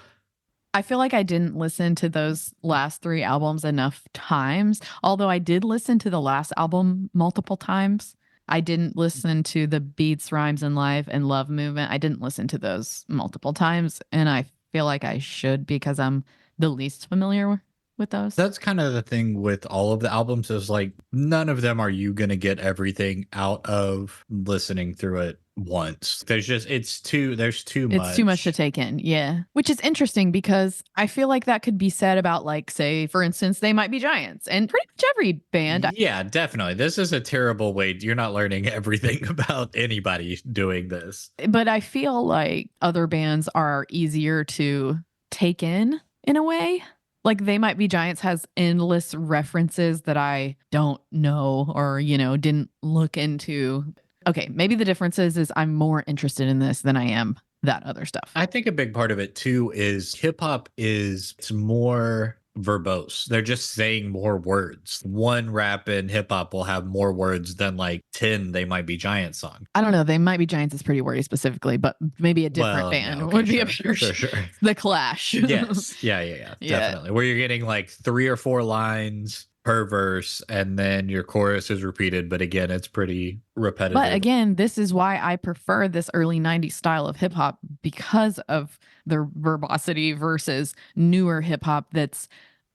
I feel like I didn't listen to those last 3 albums enough times, although I did listen to the last album multiple times. I didn't listen to the Beats, Rhymes, and Life and Love Movement. I didn't listen to those multiple times, and I feel like I should because I'm the least familiar with those. That's kind of the thing with all of the albums is like none of them are you going to get everything out of listening through it once. There's too much. It's too much to take in. Yeah. Which is interesting because I feel like that could be said about, like, say, for instance, They Might Be Giants and pretty much every band. Yeah, definitely. This is a terrible way. You're not learning everything about anybody doing this. But I feel like other bands are easier to take in a way. Like They Might Be Giants has endless references that I don't know or, didn't look into. Okay, maybe the difference is I'm more interested in this than I am that other stuff. I think a big part of it too is hip hop it's more verbose. They're just saying more words. One rap in hip hop will have more words than like 10 They Might Be Giant songs. I don't know. They Might Be Giants is pretty wordy specifically, but maybe a different band would be a better. Sure. The Clash. Yes. Yeah. Definitely. Where you're getting like 3 or 4 lines per verse and then your chorus is repeated, but again it's pretty repetitive. But again, this is why I prefer this early 90s style of hip hop, because of the verbosity versus newer hip hop that's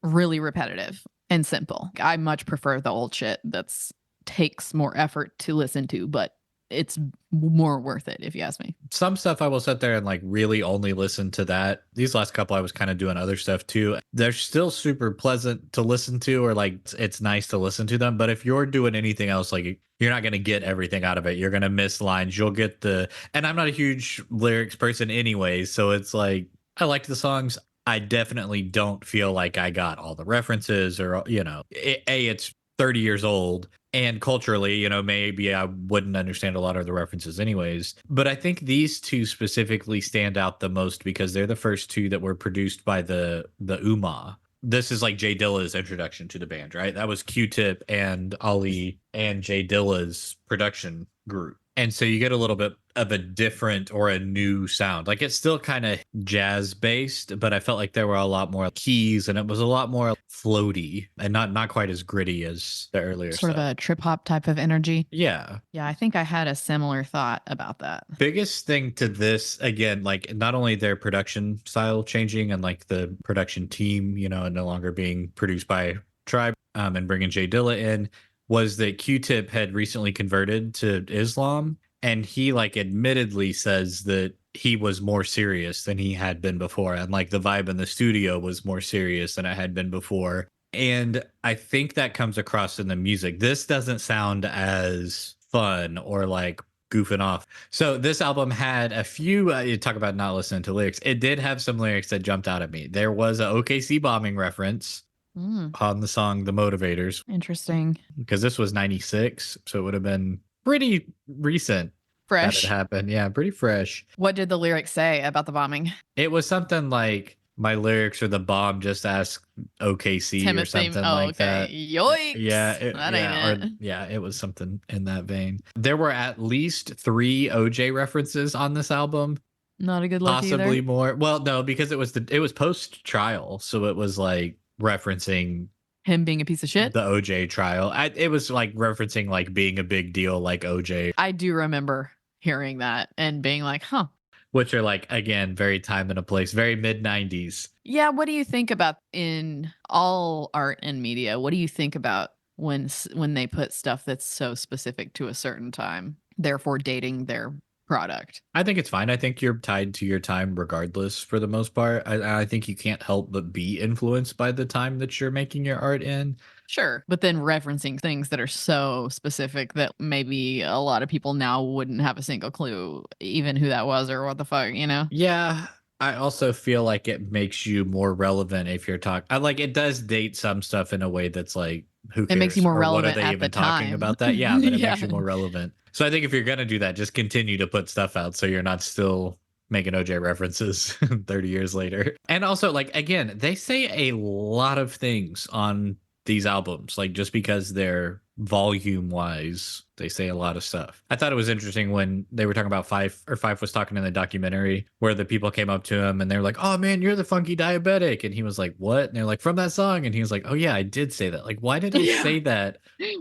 really repetitive and simple. I much prefer the old shit that's takes more effort to listen to, but it's more worth it if you ask me. Some stuff I will sit there and like really only listen to that. These last couple I was kind of doing other stuff too. They're still super pleasant to listen to, or like it's nice to listen to them. But if you're doing anything else, like you're not going to get everything out of it. You're going to miss lines. You'll get and I'm not a huge lyrics person anyway. So it's like, I liked the songs. I definitely don't feel like I got all the references or, it's 30 years old. And culturally, maybe I wouldn't understand a lot of the references anyways. But I think these 2 specifically stand out the most because they're the first 2 that were produced by the Ummah. This is like Jay Dilla's introduction to the band, right? That was Q-Tip and Ali and Jay Dilla's production group. And so you get a little bit of a different or a new sound. Like it's still kind of jazz based, but I felt like there were a lot more keys and it was a lot more floaty and not quite as gritty as the earlier sort stuff. of a trip hop type of energy. Yeah. Yeah, I think I had a similar thought about that. Biggest thing to this, again, like not only their production style changing and like the production team, no longer being produced by Tribe and bringing Jay Dilla in, was that Q-Tip had recently converted to Islam, and he like admittedly says that he was more serious than he had been before, and like the vibe in the studio was more serious than it had been before. And I think that comes across in the music. This doesn't sound as fun or like goofing off. So this album had a few, you talk about not listening to lyrics. It did have some lyrics that jumped out at me. There was a OKC bombing reference on the song The Motivators. Interesting. Because this was 96, so it would have been pretty recent. Fresh. That it happened. Yeah, pretty fresh. What did the lyrics say about the bombing? It was something like, My lyrics are the bomb. Just ask OKC or Timothy. something Oh, like okay. that. Yeah, Yikes. That ain't it. it was something in that vein. There were at least 3 OJ references on this album, Not a good look possibly either. more. Well, no, because it was post trial, so it was like referencing Him being a piece of shit. the OJ trial. It was like referencing like being a big deal, like OJ, I do remember hearing that and being like, huh. which are like again very time and a place, very mid 90s. Yeah, what do you think about in all art and media? What do you think about when they put stuff that's so specific to a certain time, therefore dating their product? I think it's fine. I think you're tied to your time regardless for the most part. I think you can't help but be influenced by the time that you're making your art in. Sure, but then referencing things that are so specific that maybe a lot of people now wouldn't have a single clue even who that was or what the fuck, you know? Yeah. I also feel like it makes you more relevant if you're talking. I like it does date some stuff in a way that's like, who It makes you cares? more Or what are relevant they at the even talking time. about that? Yeah, but it Yeah. makes you more relevant. So I think if you're going to do that, just continue to put stuff out so you're not still making OJ references 30 years later. And also, like, again, they say a lot of things on these albums, like, just because they're volume wise, they say a lot of stuff. I thought it was interesting when they were talking about Fife was talking in the documentary where the people came up to him and they were like, "Oh man, you're the funky diabetic." And he was like, "What?" And they're like, "From that song." And he was like, "Oh yeah, I did say that." Like, why did I Yeah. say that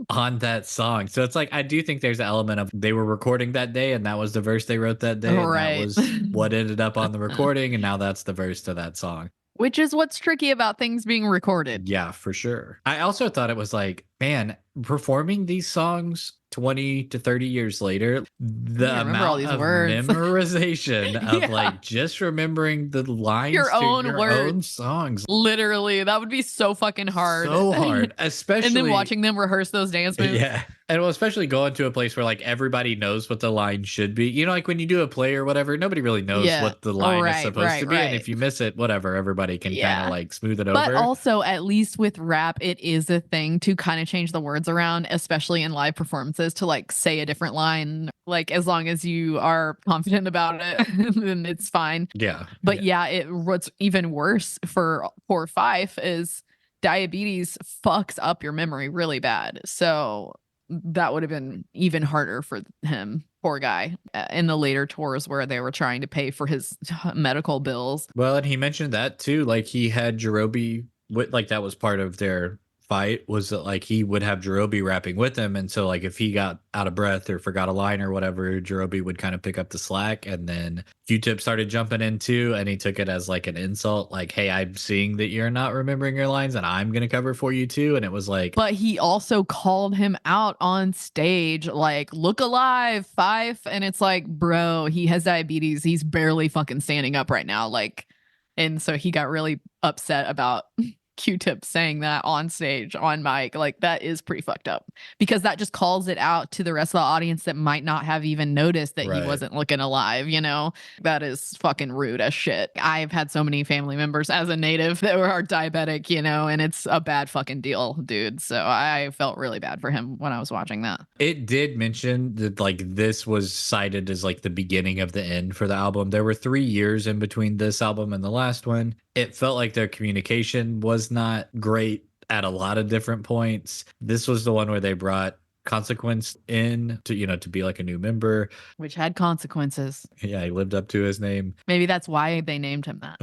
on that song? So it's like, I do think there's an element of they were recording that day and that was the verse they wrote that day. And that Right. was what ended up on the recording. And now that's the verse to that song. Which is what's tricky about things being recorded. Yeah, for sure. I also thought it was like, man, performing these songs 20 to 30 years later, You the remember all amount these of words. memorization of Yeah. like just remembering the lines Your to own your words. own songs. Literally, that would be so fucking hard. So hard, And especially then watching them rehearse those dance moves. yeah. And well, especially going to a place where like everybody knows what the line should be. You know, like when you do a play or whatever, nobody really knows Yeah. what the line is Right, supposed to right, be. And if right. you miss it, whatever, everybody can kind of Yeah. like smooth it But over. also, at least with rap, it is a thing to kind of change the words around, especially in live performances, to like say a different line. Like, as long as you are confident about it, then it's fine. Yeah. But yeah, what's even worse for poor Fife is diabetes fucks up your memory really bad. So that would have been even harder for him, poor guy, in the later tours where they were trying to pay for his medical bills. Well, and he mentioned that too. Like he had Jerobi, like that was part of their fight. Was that like he would have Jerobi rapping with him, and so like if he got out of breath or forgot a line or whatever, Jerobi would kind of pick up the slack, and then Q-Tip started jumping in too, and he took it as like an insult, like, "Hey, I'm seeing that you're not remembering your lines, and I'm gonna cover for you too." And it was like, But he also called him out on stage, like, "Look alive, Fife." And it's like, bro, he has diabetes. He's barely fucking standing up right now. Like, and so he got really upset about Q-Tip saying that on stage, on mic. Like, that is pretty fucked up because that just calls it out to the rest of the audience that might not have even noticed that he Right. wasn't looking alive, you know? That is fucking rude as shit. I've had so many family members as a native that are diabetic, you know, and it's a bad fucking deal, dude. So I felt really bad for him when I was watching that. it did mention that like this was cited as like the beginning of the end for the album. There were 3 years in between this album and the last one. It felt like their communication was not great at a lot of different points. This was the one where they brought Consequence in to, you know, to be like a new member. Which had consequences. Yeah, he lived up to his name. Maybe that's why they named him that.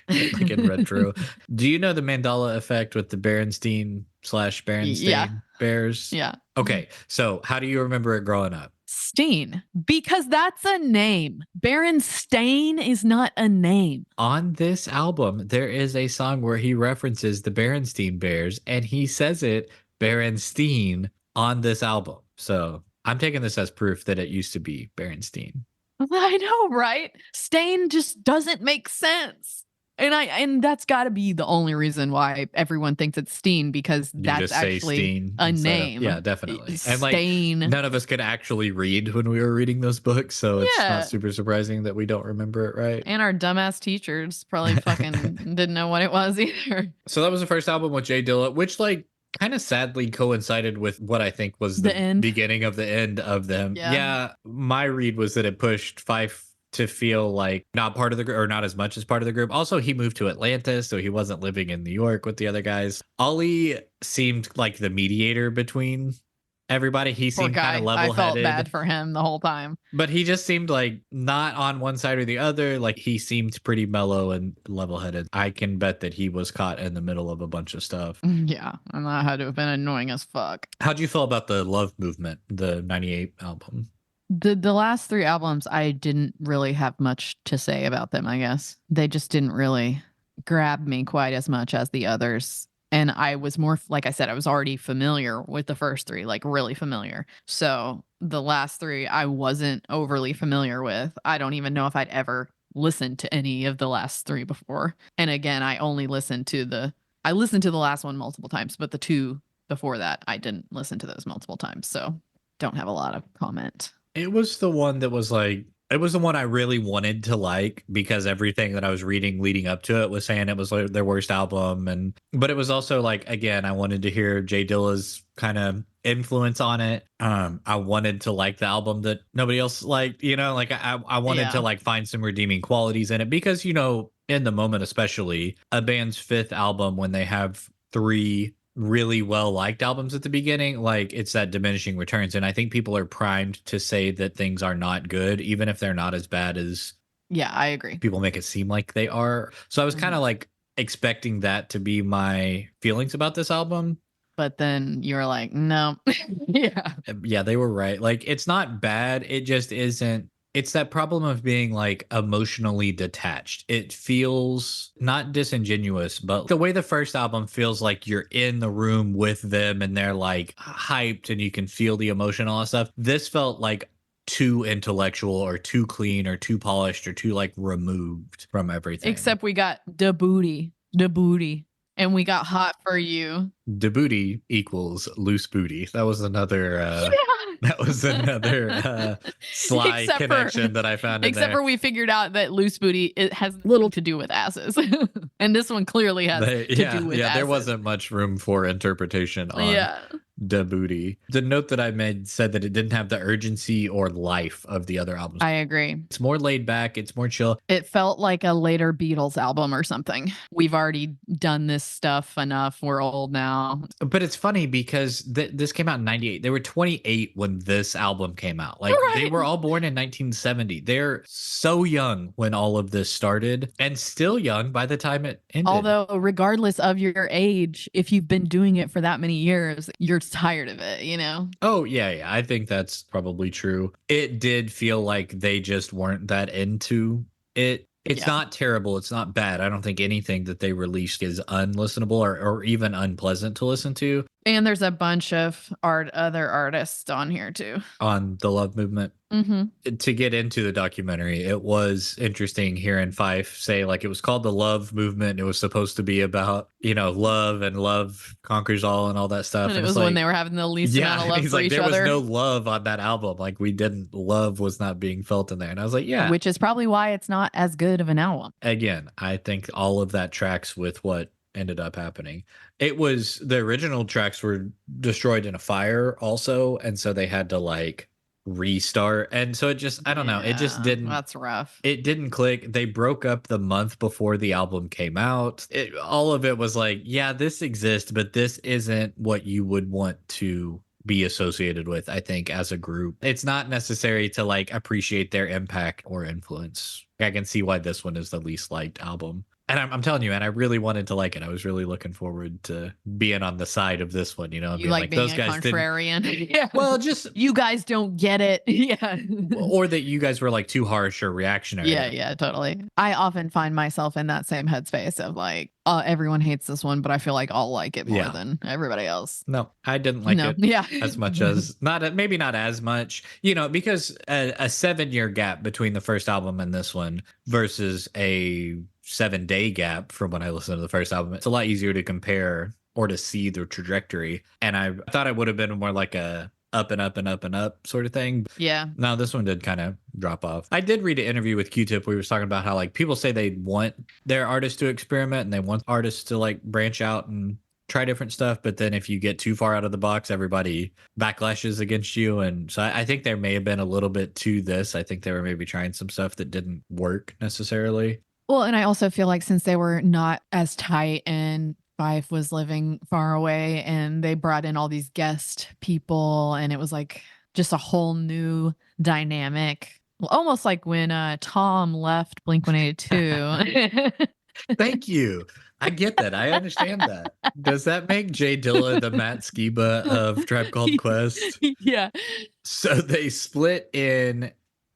Like in retro. Do you know the Mandela effect with the Berenstein / Berenstain Yeah. Bears? Yeah. Okay, so how do you remember it growing up? Steen, because that's a name. Berenstain is not a name. On this album, there is a song where he references the Berenstein Bears and he says it Berenstein on this album. So I'm taking this as proof that it used to be Berenstein. I know, right? Stain just doesn't make sense. And that's got to be the only reason why everyone thinks it's Steen, because You that's just say actually Steen a instead of- name. yeah, definitely. And like Stain. none of us could actually read when we were reading those books, so it's Yeah. not super surprising that we don't remember it right. And our dumbass teachers probably fucking didn't know what it was either. So that was the first album with Jay Dilla, which like kind of sadly coincided with what I think was the The end. beginning of the end of them. Yeah. Yeah, my read was that it pushed Fife to feel like not part of the group or not as much as part of the group. Also, he moved to Atlanta, so he wasn't living in New York with the other guys. Ollie seemed like the mediator between everybody. He Poor seemed kind of guy. I felt bad level-headed, for him the whole time. but he just seemed like not on one side or the other. Like he seemed pretty mellow and level-headed. I can bet that he was caught in the middle of a bunch of stuff. Yeah, and that had to have been annoying as fuck. How'd you feel about the Love Movement, the 98 album? The last 3 albums, I didn't really have much to say about them, I guess. They just didn't really grab me quite as much as the others. And I was more, like I said, I was already familiar with the first 3, like really familiar. So the last 3, I wasn't overly familiar with. I don't even know if I'd ever listened to any of the last 3 before. And again, I listened to the last one multiple times, but the 2 before that, I didn't listen to those multiple times. So don't have a lot of comment. It was the one that was like, it was the one I really wanted to like because everything that I was reading leading up to it was saying it was like their worst album. But it was also like, again, I wanted to hear Jay Dilla's kind of influence on it. I wanted to like the album that nobody else liked, like I wanted to like find some redeeming qualities in it because, in the moment, especially a band's 5th album, when they have 3 really well liked albums at the beginning, like it's that diminishing returns. And I think people are primed to say that things are not good, even if they're not as bad as I agree. People make it seem like they are. So I was kind of like expecting that to be my feelings about this album. But then you're like, no. Yeah, they were right. Like it's not bad. It just isn't. It's that problem of being like emotionally detached. It feels not disingenuous, but the way the first album feels like you're in the room with them and they're like hyped and you can feel the emotion, all that stuff. This felt like too intellectual or too clean or too polished or too like removed from everything. Except we got the booty, and we got Hot for You. The booty equals loose booty. That was another that was another sly connection that I found in except there. for we figured out that loose booty, it has little to do with asses. And this one clearly has to do with asses. There wasn't much room for interpretation on the booty. The note that I made said that it didn't have the urgency or life of the other albums. I agree. It's more laid back. It's more chill. It felt like a later Beatles album or something. We've already done this stuff enough. We're old now. But it's funny because this came out in 98. They were 28 when this album came out. Like they were all born in 1970. They're so young when all of this started and still young by the time it ended. Although regardless of your age, if you've been doing it for that many years, you're tired of it, Oh, yeah. I think that's probably true. It did feel like they just weren't that into it. It's not terrible. It's not bad. I don't think anything that they released is unlistenable or even unpleasant to listen to. And there's a bunch of other artists on here too. On the Love Movement. Mm-hmm. To get into the documentary, it was interesting hearing Fife say like it was called the Love Movement. It was supposed to be about, love and love conquers all and all that stuff. And it was like, when they were having the least amount of love he's for like, each there other. was no love on that album. Like love was not being felt in there. And I was like, yeah. Which is probably why it's not as good of an album. Again, I think all of that tracks with what ended up happening. It was the original tracks were destroyed in a fire also. And so they had to like restart. And so it just, I don't know. It just didn't. That's rough. It didn't click. They broke up the month before the album came out. All of it was like, yeah, this exists, but this isn't what you would want to be associated with, I think, as a group. It's not necessary to like appreciate their impact or influence. I can see why this one is the least liked album. And I'm telling you, and I really wanted to like it. I was really looking forward to being on the side of this one, You being like being those a guys contrarian. Yeah. Well, just you guys don't get it. Yeah. or that you guys were like too harsh or reactionary. Yeah, totally. I often find myself in that same headspace of like, everyone hates this one, but I feel like I'll like it more than everybody else. No, I didn't like it as much as maybe not as much, because a 7-year gap between the first album and this one versus a 7-day gap from when I listened to the first album. It's a lot easier to compare or to see the trajectory. And I thought it would have been more like a up and up and up and up sort of thing. Yeah. No, this one did kind of drop off. I did read an interview with Q-Tip where he was talking about how like people say they want their artists to experiment and they want artists to like branch out and try different stuff, but then if you get too far out of the box, everybody backlashes against you. And so I think there may have been a little bit to this. I think they were maybe trying some stuff that didn't work necessarily. Well, and I also feel like since they were not as tight and Fife was living far away and they brought in all these guest people and it was like just a whole new dynamic. Almost like when Tom left Blink 182. Thank you. I get that. I understand that. Does that make Jay Dilla the Matt Skiba of Tribe Called Quest? Yeah. So they split in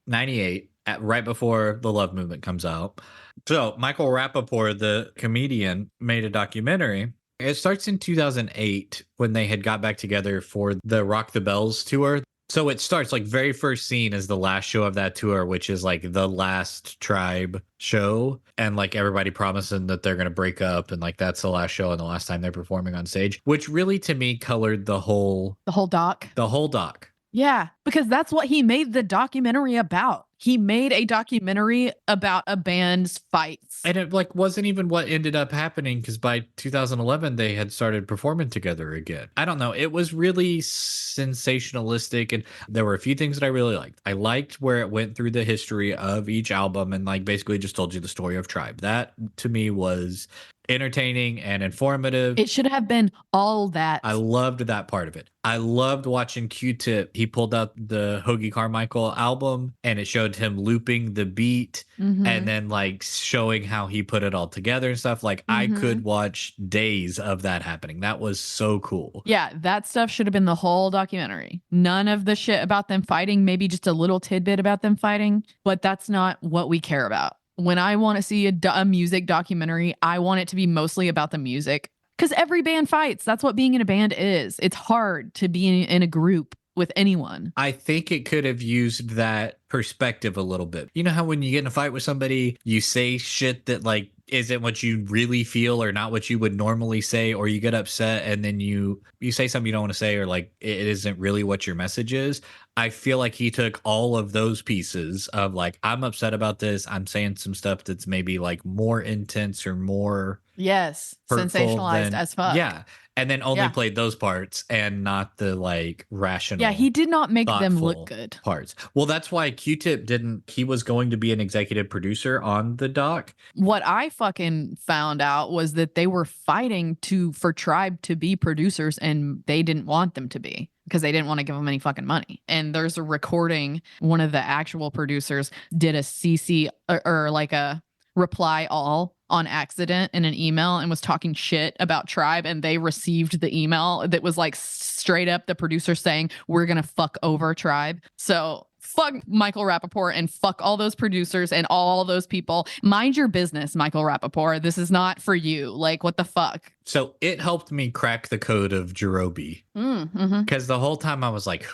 98 right before the Love Movement comes out. So Michael Rappaport, the comedian, made a documentary. It starts in 2008 when they had got back together for the Rock the Bells tour. So it starts like very first scene is the last show of that tour, which is like the last Tribe show. And like everybody promising that they're going to break up. And like that's the last show and the last time they're performing on stage, which really to me colored the whole doc. The whole doc. Yeah, because that's what he made the documentary about. He made a documentary about a band's fights. And it like wasn't even what ended up happening because by 2011 they had started performing together again. I don't know. It was really sensationalistic and there were a few things that I really liked. I liked where it went through the history of each album and like basically just told you the story of Tribe. That to me was entertaining and informative. It should have been all that. I loved that part of it. I loved watching Q-Tip. He pulled out the Hoagie Carmichael album and it showed him looping the beat and then like showing how he put it all together and stuff. Like I could watch days of that happening. That was so cool. Yeah, that stuff should have been the whole documentary. None of the shit about them fighting, maybe just a little tidbit about them fighting, but that's not what we care about. When I want to see a music documentary, I want it to be mostly about the music because every band fights. That's what being in a band is. It's hard to be in a group with anyone. I think it could have used that perspective a little bit. You know how when you get in a fight with somebody, you say shit that like isn't what you really feel or not what you would normally say, or you get upset and then you say something you don't want to say or like it isn't really what your message is. I feel like he took all of those pieces of like, I'm upset about this. I'm saying some stuff that's maybe like more intense or more sensationalized as fuck. Yeah. And then only played those parts and not the like rational. Yeah, he did not make them look good. Parts. Well, that's why Q-Tip he was going to be an executive producer on the doc. What I fucking found out was that they were fighting for Tribe to be producers and they didn't want them to be because they didn't want to give them any fucking money. And there's a recording. One of the actual producers did a CC or like a reply all on accident in an email and was talking shit about Tribe, and they received the email that was like straight up the producer saying we're gonna fuck over Tribe. So fuck Michael Rappaport and fuck all those producers and all those people. Mind your business, Michael Rappaport. This is not for you. Like, what the fuck? So it helped me crack the code of Jerobi. Because the whole time I was like,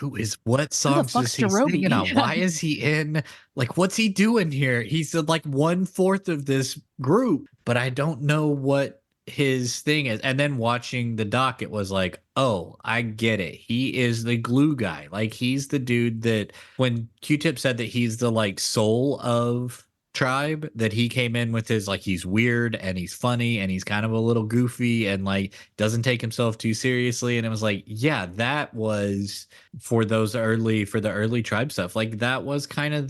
what songs is he singing on? Why is he in? Like, what's he doing here? He's like 1/4 of this group, but I don't know what his thing is. And then watching the doc, it was like, oh, I get it. He is the glue guy. Like he's the dude that when Q-Tip said that he's the like soul of Tribe, that he came in with his like he's weird and he's funny and he's kind of a little goofy and like doesn't take himself too seriously. And it was like, yeah, that was for the early Tribe stuff. Like that was kind of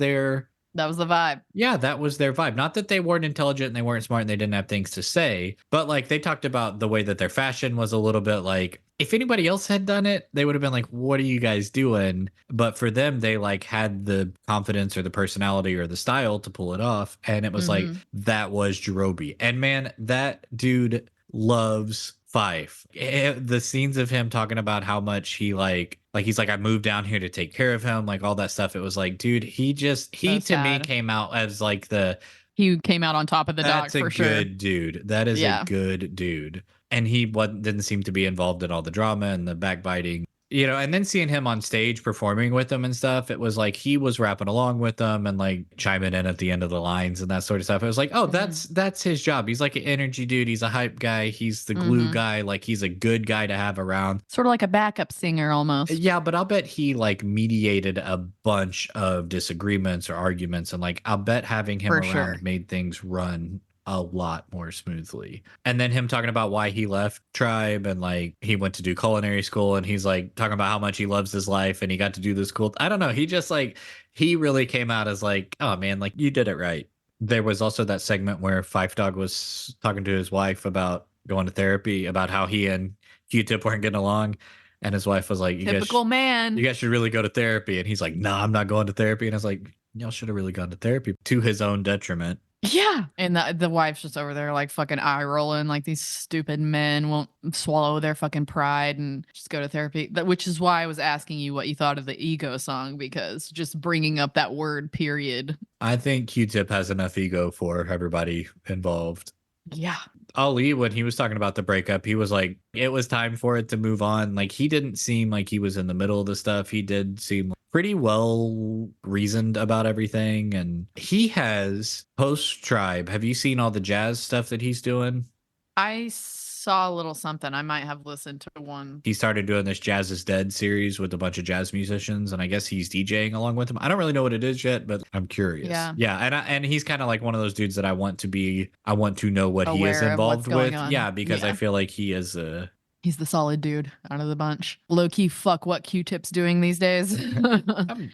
that was the vibe. Yeah, that was their vibe. Not that they weren't intelligent and they weren't smart and they didn't have things to say, but like they talked about the way that their fashion was a little bit like, if anybody else had done it, they would have been like, what are you guys doing? But for them, they like had the confidence or the personality or the style to pull it off. And it was like, that was Jerobi. And man, that dude loves Fife. The scenes of him talking about how much he he's like, I moved down here to take care of him, like all that stuff. It was like, dude, he to me came out as like he came out on top of the doc for sure. That's a good dude. That is a good dude. And he didn't seem to be involved in all the drama and the backbiting. You know, and then seeing him on stage performing with them and stuff, it was like he was rapping along with them and like chiming in at the end of the lines and that sort of stuff. It was like, oh, that's his job. He's like an energy dude. He's a hype guy. He's the glue guy. Like he's a good guy to have around. Sort of like a backup singer almost. Yeah, but I'll bet he like mediated a bunch of disagreements or arguments. And like, I'll bet having him around made things run a lot more smoothly. And then him talking about why he left Tribe and like he went to do culinary school and he's like talking about how much he loves his life and he got to do this cool. I don't know. He just like, he really came out as like, oh man, like you did it right. There was also that segment where Fife Dog was talking to his wife about going to therapy, about how he and Q-Tip weren't getting along. And his wife was like, Typical man. you guys should really go to therapy. And he's like, no, I'm not going to therapy. And I was like, y'all should have really gone to therapy to his own detriment. Yeah. And the wife's just over there like fucking eye rolling, like these stupid men won't swallow their fucking pride and just go to therapy. Which is why I was asking you what you thought of the ego song, because just bringing up that word, period. I think Q-Tip has enough ego for everybody involved. Yeah. Ali, when he was talking about the breakup, he was like, it was time for it to move on. Like, he didn't seem like he was in the middle of the stuff. He did seem pretty well reasoned about everything. And he has post Tribe. Have you seen all the jazz stuff that he's doing? I saw a little something. I might have listened to one. He started doing this Jazz is Dead series with a bunch of jazz musicians, and I guess he's DJing along with them. I don't really know what it is yet, but I'm curious. Yeah, and he's kind of like one of those dudes that I want to know what he is involved with. Yeah, because I feel like he is he's the solid dude out of the bunch. Low key, fuck what Q-Tip's doing these days.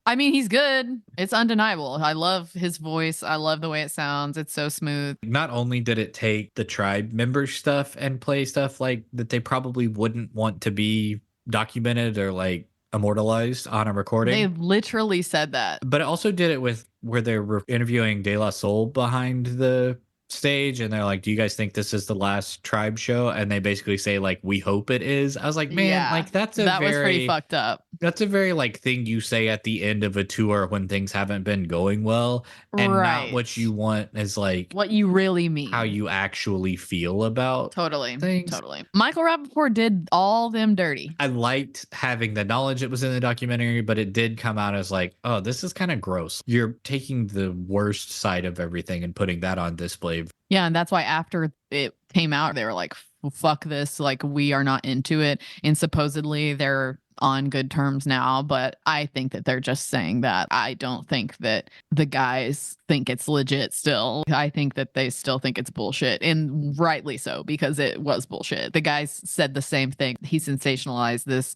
I mean, he's good. It's undeniable. I love his voice. I love the way it sounds. It's so smooth. Not only did it take the Tribe member stuff and play stuff like that they probably wouldn't want to be documented or like immortalized on a recording. They literally said that. But it also did it with where they were interviewing De La Soul behind the stage and they're like, do you guys think this is the last Tribe show? And they basically say like, we hope it is. I was like, man, like that was pretty fucked up. That's a very like thing you say at the end of a tour when things haven't been going well, and not what you want is like what you really mean, how you actually feel about things. Totally. Michael Rapaport did all them dirty. I liked having the knowledge it was in the documentary, but it did come out as like, oh, this is kind of gross. You're taking the worst side of everything and putting that on display. Yeah, and that's why after it came out, they were like, fuck this, like we are not into it. And supposedly they're on good terms now, but I think that they're just saying that. I don't think that the guys think it's legit still. I think that they still think it's bullshit, and rightly so, because it was bullshit. The guys said the same thing. He sensationalized this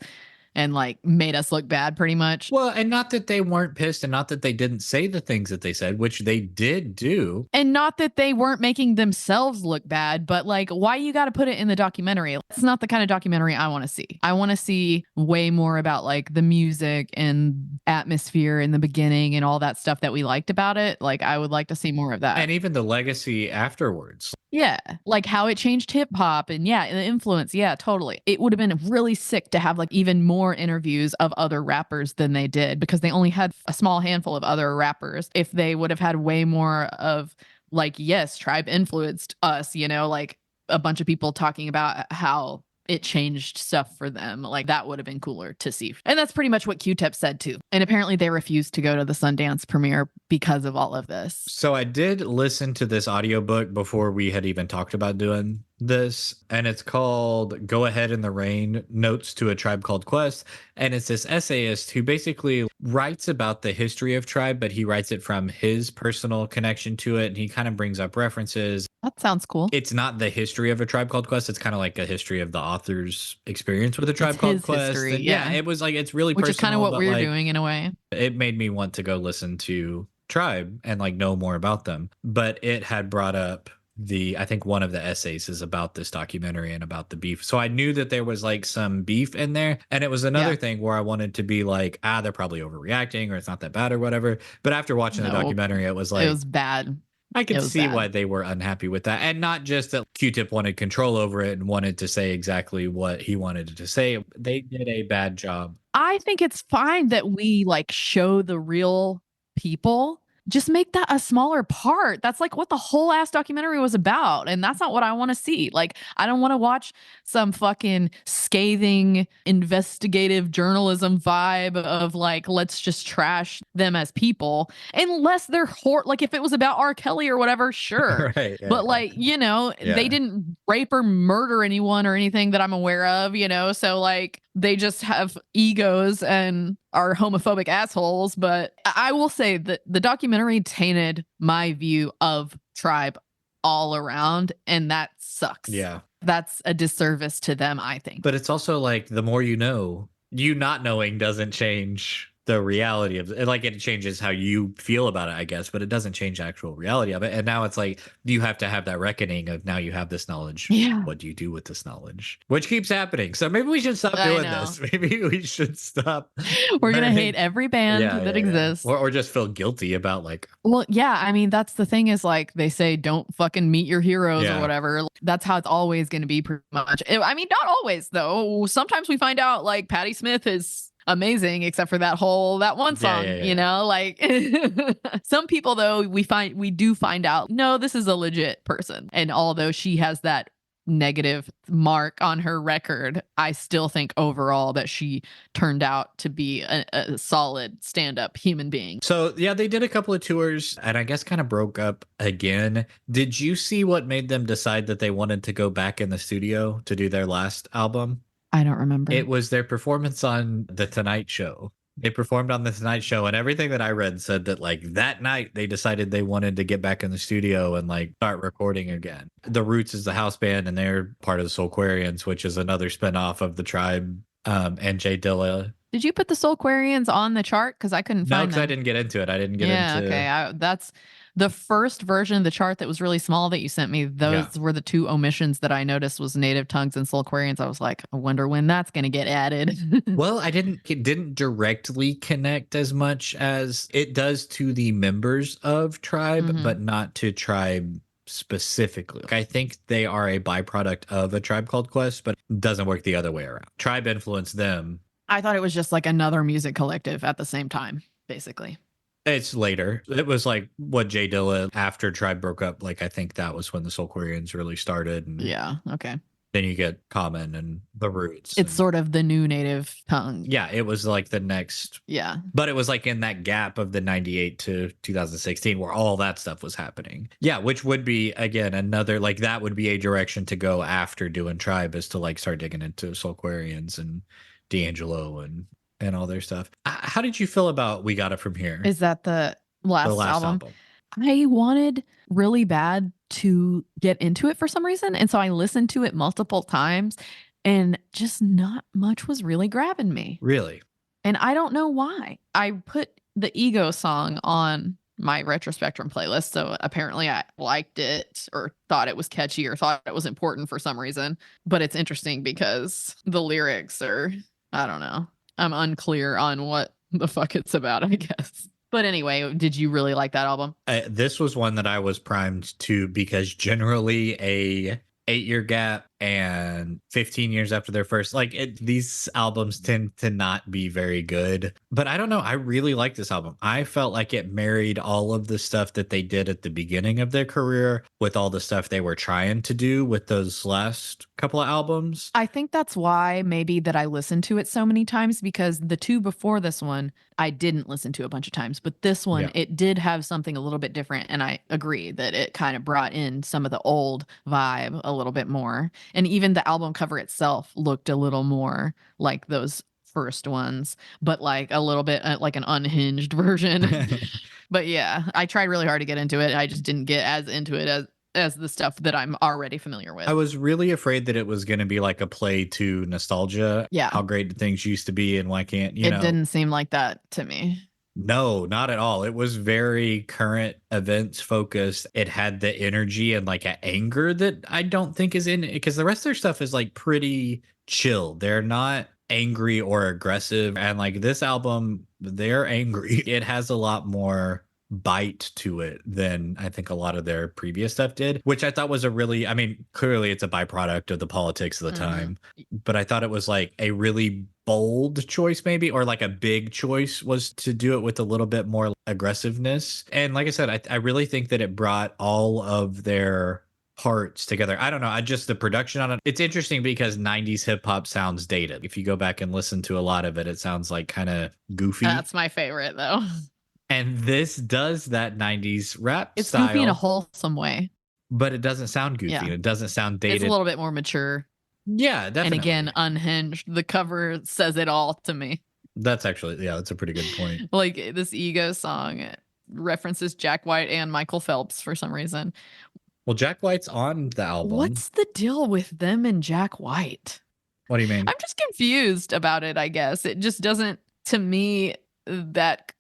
and like made us look bad pretty much. Well, and not that they weren't pissed and not that they didn't say the things that they said, which they did do. And not that they weren't making themselves look bad, but like, why you got to put it in the documentary? It's not the kind of documentary I want to see. I want to see way more about like the music and atmosphere in the beginning and all that stuff that we liked about it. Like, I would like to see more of that. And even the legacy afterwards. Yeah, like how it changed hip hop and the influence. Yeah, totally. It would have been really sick to have like even more interviews of other rappers than they did, because they only had a small handful of other rappers. If they would have had way more of like, yes, Tribe influenced us, you know, like a bunch of people talking about how it changed stuff for them. Like that would have been cooler to see. And that's pretty much what Q-Tip said too. And apparently they refused to go to the Sundance premiere because of all of this. So I did listen to this audiobook before we had even talked about doing this, and it's called Go Ahead in the Rain, Notes to a Tribe Called Quest. And it's this essayist who basically writes about the history of Tribe, but he writes it from his personal connection to it. And he kind of brings up references. That sounds cool. It's not the history of a Tribe Called Quest. It's kind of like a history of the author's experience with a Tribe Called Quest. History, yeah, it was like, it's really which personal. Which is kind of what we're doing in a way. It made me want to go listen to Tribe and like know more about them. But it had brought up I think one of the essays is about this documentary and about the beef. So I knew that there was like some beef in there. And it was another thing where I wanted to be like, they're probably overreacting or it's not that bad or whatever. But after watching the documentary, it was like, it was bad. I could see why they were unhappy with that. And not just that Q-Tip wanted control over it and wanted to say exactly what he wanted to say. They did a bad job. I think it's fine that we like show the real people. Just make that a smaller part. That's like what the whole ass documentary was about. And that's not what I want to see. Like, I don't want to watch some fucking scathing investigative journalism vibe of like, let's just trash them as people. Unless they're like, if it was about R. Kelly or whatever, sure. Right, yeah. But like, you know, they didn't rape or murder anyone or anything that I'm aware of, you know? So like, they just have egos and are homophobic assholes. But I will say that the documentary tainted my view of Tribe all around, and that sucks. Yeah. That's a disservice to them, I think. But it's also like the more you know, you not knowing doesn't change the reality of it. Like it changes how you feel about it, I guess, but it doesn't change the actual reality of it. And now it's like you have to have that reckoning of now you have this knowledge. Yeah. What do you do with this knowledge? Which keeps happening. So maybe we should stop I doing know. this. Maybe we should stop. We're gonna learning- hate every band that exists. Or just feel guilty about like, Well, yeah, I mean, that's the thing is like they say don't fucking meet your heroes Yeah. or whatever. That's how it's always going to be pretty much. I mean, not always though. Sometimes we find out like Patti Smith is amazing except for that one song, you know, like some people though we do find out no, this is a legit person. And although she has that negative mark on her record, I still think overall that she turned out to be a solid stand-up human being. So yeah, they did a couple of tours and I guess kind of broke up again. Did you see what made them decide that they wanted to go back in the studio to do their last album? I don't remember. It was their performance on The Tonight Show. They performed on The Tonight Show, and everything that I read said that like that night they decided they wanted to get back in the studio and like start recording again. The Roots is the house band, and they're part of the Soulquarians, which is another spinoff of the Tribe, and Jay Dilla. Did you put the Soulquarians on the chart? Because I couldn't No, find because them. I didn't get into it. I didn't get into. Okay. That's the first version of the chart that was really small that you sent me. Those were the two omissions that I noticed was Native Tongues and Soulquarians. I was like, I wonder when that's going to get added. Well, it didn't directly connect as much as it does to the members of Tribe, but not to Tribe specifically. I think they are a byproduct of A Tribe Called Quest, but it doesn't work the other way around. Tribe influenced them. I thought it was just like another music collective at the same time, basically. It's later. It was like what Jay Dilla after Tribe broke up. Like I think that was when the Soulquarians really started. And yeah. Okay. Then you get Common and the Roots. It's sort of the new Native Tongue. Yeah, it was like the next. Yeah. But it was like in that gap of the 98 to 2016 where all that stuff was happening. Yeah, which would be, again, another, like that would be a direction to go after doing Tribe is to like start digging into Soulquarians and D'Angelo and all their stuff. How did you feel about We Got It From Here? Is that the last album? I wanted really bad to get into it for some reason. And so I listened to it multiple times and just not much was really grabbing me. Really? And I don't know why. I put the Ego song on my Retrospectrum playlist. So apparently I liked it or thought it was catchy or thought it was important for some reason. But it's interesting because the lyrics are, I don't know. I'm unclear on what the fuck it's about, I guess. But anyway, did you really like that album? This was one that I was primed to because generally a 8-year gap and 15 years after their first, these albums tend to not be very good. But I don't know. I really like this album. I felt like it married all of the stuff that they did at the beginning of their career with all the stuff they were trying to do with those last couple of albums. I think that's why maybe that I listened to it so many times, because the two before this one, I didn't listen to a bunch of times, but this one, it did have something a little bit different. And I agree that it kind of brought in some of the old vibe a little bit more. And even the album cover itself looked a little more like those first ones, but like a little bit like an unhinged version. But yeah, I tried really hard to get into it. I just didn't get as into it as the stuff that I'm already familiar with. I was really afraid that it was going to be like a play to nostalgia. Yeah. How great things used to be and why can't, you know. It didn't seem like that to me. No, not at all. It was very current events focused. It had the energy and like an anger that I don't think is in it, because the rest of their stuff is like pretty chill. They're not angry or aggressive. And like this album, they're angry. It has a lot more bite to it than I think a lot of their previous stuff did, which I thought was I mean, clearly it's a byproduct of the politics of the time, but I thought it was like a really bold choice maybe, or like a big choice was to do it with a little bit more aggressiveness. And like I said, I really think that it brought all of their parts together. I don't know. The production on it, it's interesting because 90s hip hop sounds dated. If you go back and listen to a lot of it, it sounds like kind of goofy. That's my favorite though. And this does that 90s rap it's style. It's goofy in a wholesome way. But it doesn't sound goofy. Yeah. It doesn't sound dated. It's a little bit more mature. Yeah, definitely. And again, unhinged. The cover says it all to me. That's actually, that's a pretty good point. Like this Ego song references Jack White and Michael Phelps for some reason. Well, Jack White's on the album. What's the deal with them and Jack White? What do you mean? I'm just confused about it, I guess. It just doesn't, to me, that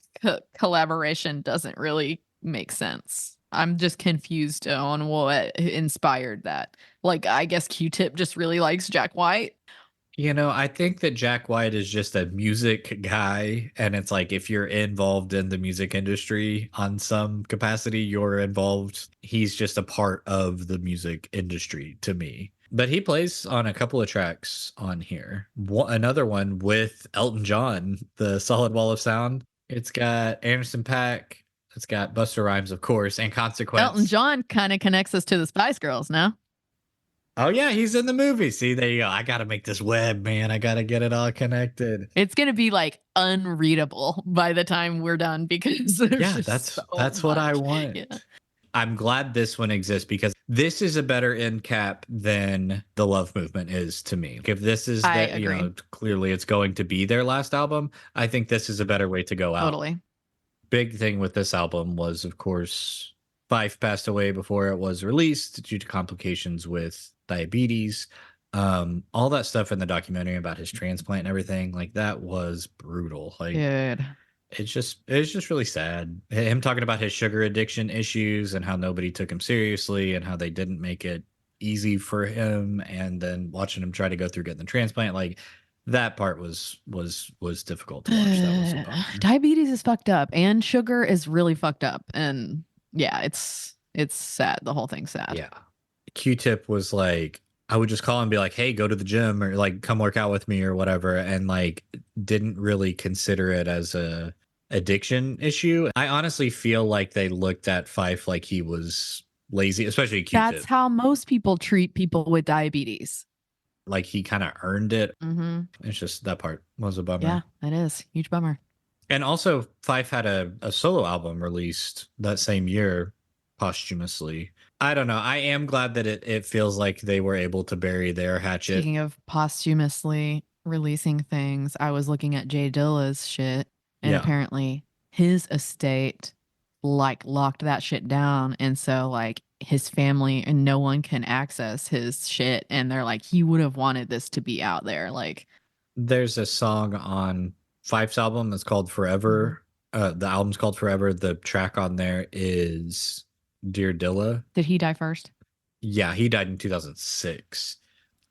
collaboration doesn't really make sense. I'm just confused on what inspired that. Like, I guess Q-Tip just really likes Jack White. You know, I think that Jack White is just a music guy. And it's like, if you're involved in the music industry on some capacity, you're involved. He's just a part of the music industry to me. But he plays on a couple of tracks on here. Another one with Elton John, the Solid Wall of Sound. It's got Anderson .Paak. It's got Busta Rhymes, of course, and Consequence. Elton John kind of connects us to the Spice Girls now. Oh, yeah, he's in the movie. See, there you go. I got to make this web, man. I got to get it all connected. It's going to be like unreadable by the time we're done because that's what I want. Yeah. I'm glad this one exists because this is a better end cap than the Love Movement is to me. If this is that, you know, clearly it's going to be their last album, I think this is a better way to go out. Totally. Big thing with this album was, of course, Fife passed away before it was released due to complications with diabetes. All that stuff in the documentary about his transplant and everything, like that was brutal. Like, dude, it's just really sad. Him talking about his sugar addiction issues and how nobody took him seriously and how they didn't make it easy for him, and then watching him try to go through getting the transplant, like that part was difficult to watch. That was diabetes is fucked up and sugar is really fucked up, and yeah, it's sad. The whole thing's sad. Yeah. Q-Tip was like, I would just call and be like, hey, go to the gym or like come work out with me or whatever, and like didn't really consider it as a addiction issue. I honestly feel like they looked at Fife like he was lazy, especially Q-Tip. That's how most people treat people with diabetes. Like he kind of earned it. It's just that part was a bummer. Yeah, it is. Huge bummer. And also Fife had a solo album released that same year posthumously. I don't know. I am glad that it feels like they were able to bury their hatchet. Speaking of posthumously releasing things, I was looking at Jay Dilla's shit, and apparently his estate like locked that shit down, and so like his family and no one can access his shit, and they're like, he would have wanted this to be out there. Like, there's a song on Fife's album that's called Forever. The album's called Forever. The track on there is Dear Dilla. Did he die first? Yeah, he died in 2006.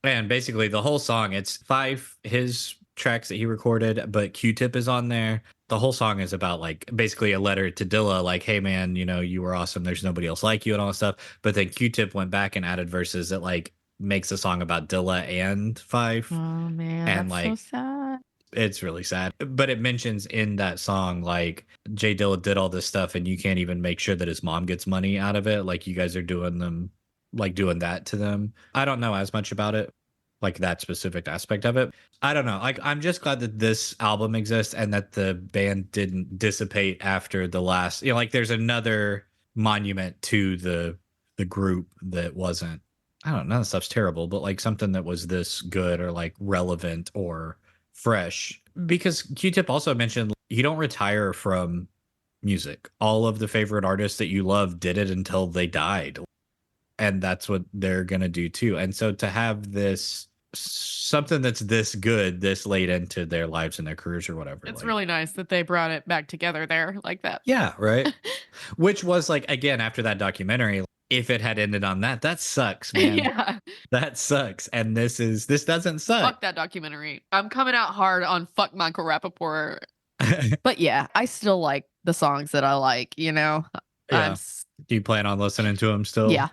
And basically the whole song, it's Fife, his tracks that he recorded, but Q-Tip is on there. The whole song is about like basically a letter to Dilla, like, hey man, you know, you were awesome. There's nobody else like you and all that stuff. But then Q-Tip went back and added verses that like makes a song about Dilla and Fife. Oh man, and that's like, so sad. It's really sad. But it mentions in that song, like, Jay Dilla did all this stuff and you can't even make sure that his mom gets money out of it. Like, you guys are doing that to them. I don't know as much about it, like that specific aspect of it. I don't know. Like, I'm just glad that this album exists and that the band didn't dissipate after the last, you know, like there's another monument to the group that wasn't, I don't know, none of the stuff's terrible, but like something that was this good or like relevant or fresh. Because Q-Tip also mentioned you don't retire from music. All of the favorite artists that you love did it until they died, and that's what they're gonna do too. And so to have this something that's this good this late into their lives and their careers or whatever, it's like, really nice that they brought it back together there like that. Yeah, right. Which was like, again, after that documentary, if it had ended on that sucks, man. Yeah, that sucks. And this doesn't suck. Fuck that documentary. I'm coming out hard on fuck Michael Rappaport. But yeah, I still like the songs that I like, you know. Yeah. Do you plan on listening to them still? Yeah.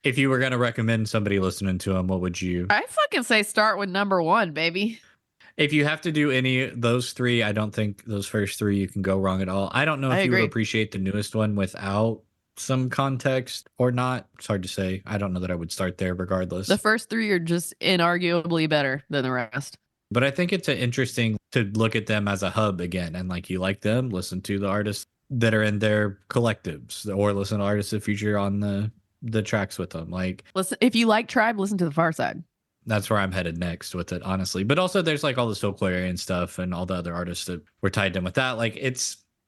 If you were going to recommend somebody listening to them, what would you? I fucking say start with number 1, baby. If you have to do any of those 3, I don't think those first 3 you can go wrong at all. I don't know if you would appreciate the newest one without some context or not. It's hard to say. I don't know that I would start there regardless. The first 3 are just inarguably better than the rest. But I think it's interesting to look at them as a hub again. And like, you like them, listen to the artists that are in their collectives, or listen to artists that feature on the tracks with them. Like, listen, if you like Tribe, listen to The Far Side. That's where I'm headed next with it, honestly. But also there's like all the Soulquarian stuff and all the other artists that were tied in with that. Like,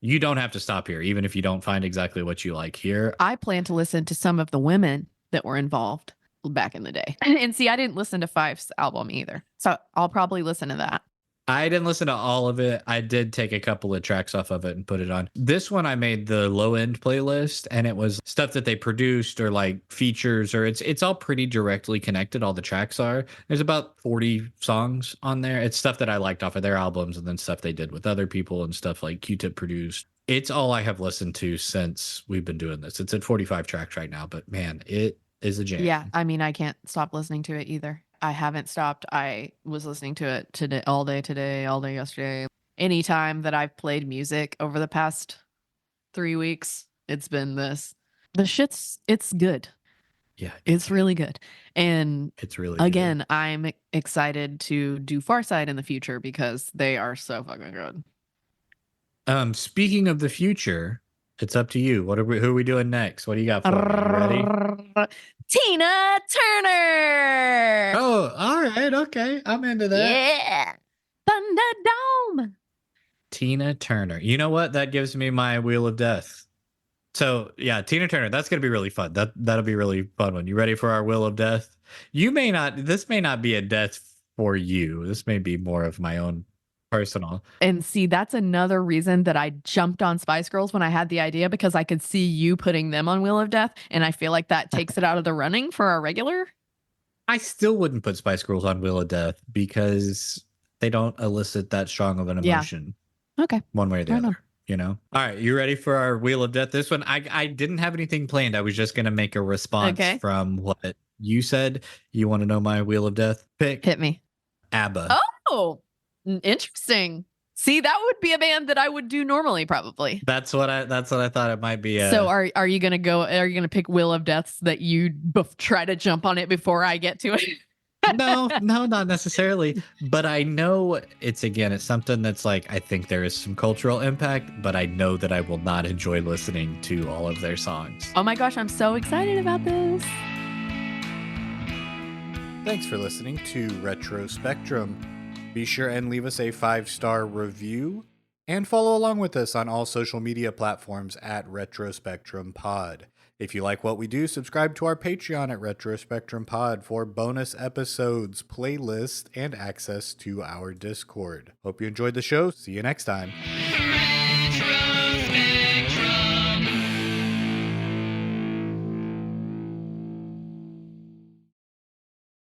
you don't have to stop here, even if you don't find exactly what you like here. I plan to listen to some of the women that were involved back in the day. And see, I didn't listen to Fife's album either. So I'll probably listen to that. I didn't listen to all of it. I did take a couple of tracks off of it and put it on. This one I made the low end playlist, and it was stuff that they produced or like features, or it's all pretty directly connected. All the tracks are. There's about 40 songs on there. It's stuff that I liked off of their albums, and then stuff they did with other people and stuff like Q-Tip produced. It's all I have listened to since we've been doing this. It's at 45 tracks right now, but man, it is a jam. Yeah, I mean, I can't stop listening to it either. I haven't stopped. I was listening to it today, all day yesterday. Anytime that I've played music over the past 3 weeks, it's been this. It's good. Yeah, It's really good. And it's really again, I'm excited to do Farside in the future because they are so fucking good. Speaking of the future, it's up to you. Who are we doing next? What do you got for me? You ready? Tina Turner. Oh, all right. Okay. I'm into that. Yeah. Thunderdome. Tina Turner. You know what? That gives me my Wheel of Death. So yeah, Tina Turner. That's gonna be really fun. That'll be really fun one. You ready for our Wheel of Death? This may not be a death for you. This may be more of my own personal. And see, that's another reason that I jumped on Spice Girls when I had the idea, because I could see you putting them on Wheel of Death, and I feel like that takes it out of the running for our regular. I still wouldn't put Spice Girls on Wheel of Death because they don't elicit that strong of an emotion. Yeah. Okay. One way or the other. You know? All right, you ready for our Wheel of Death? This one, I didn't have anything planned. I was just going to make a response from what you said. You want to know my Wheel of Death pick? Hit me. ABBA. Oh, interesting. See, that would be a band that I would do normally, probably. That's what I thought it might be. So are you gonna pick Wheel of Deaths that you try to jump on it before I get to it? No, not necessarily. But I know it's something that's like, I think there is some cultural impact, but I know that I will not enjoy listening to all of their songs. Oh my gosh, I'm so excited about this. Thanks for listening to Retro Spectrum. Be sure and leave us a 5-star review and follow along with us on all social media platforms at Retro Spectrum Pod. If you like what we do, subscribe to our Patreon at Retro Spectrum Pod for bonus episodes, playlists, and access to our Discord. Hope you enjoyed the show. See you next time. Retro Spectrum.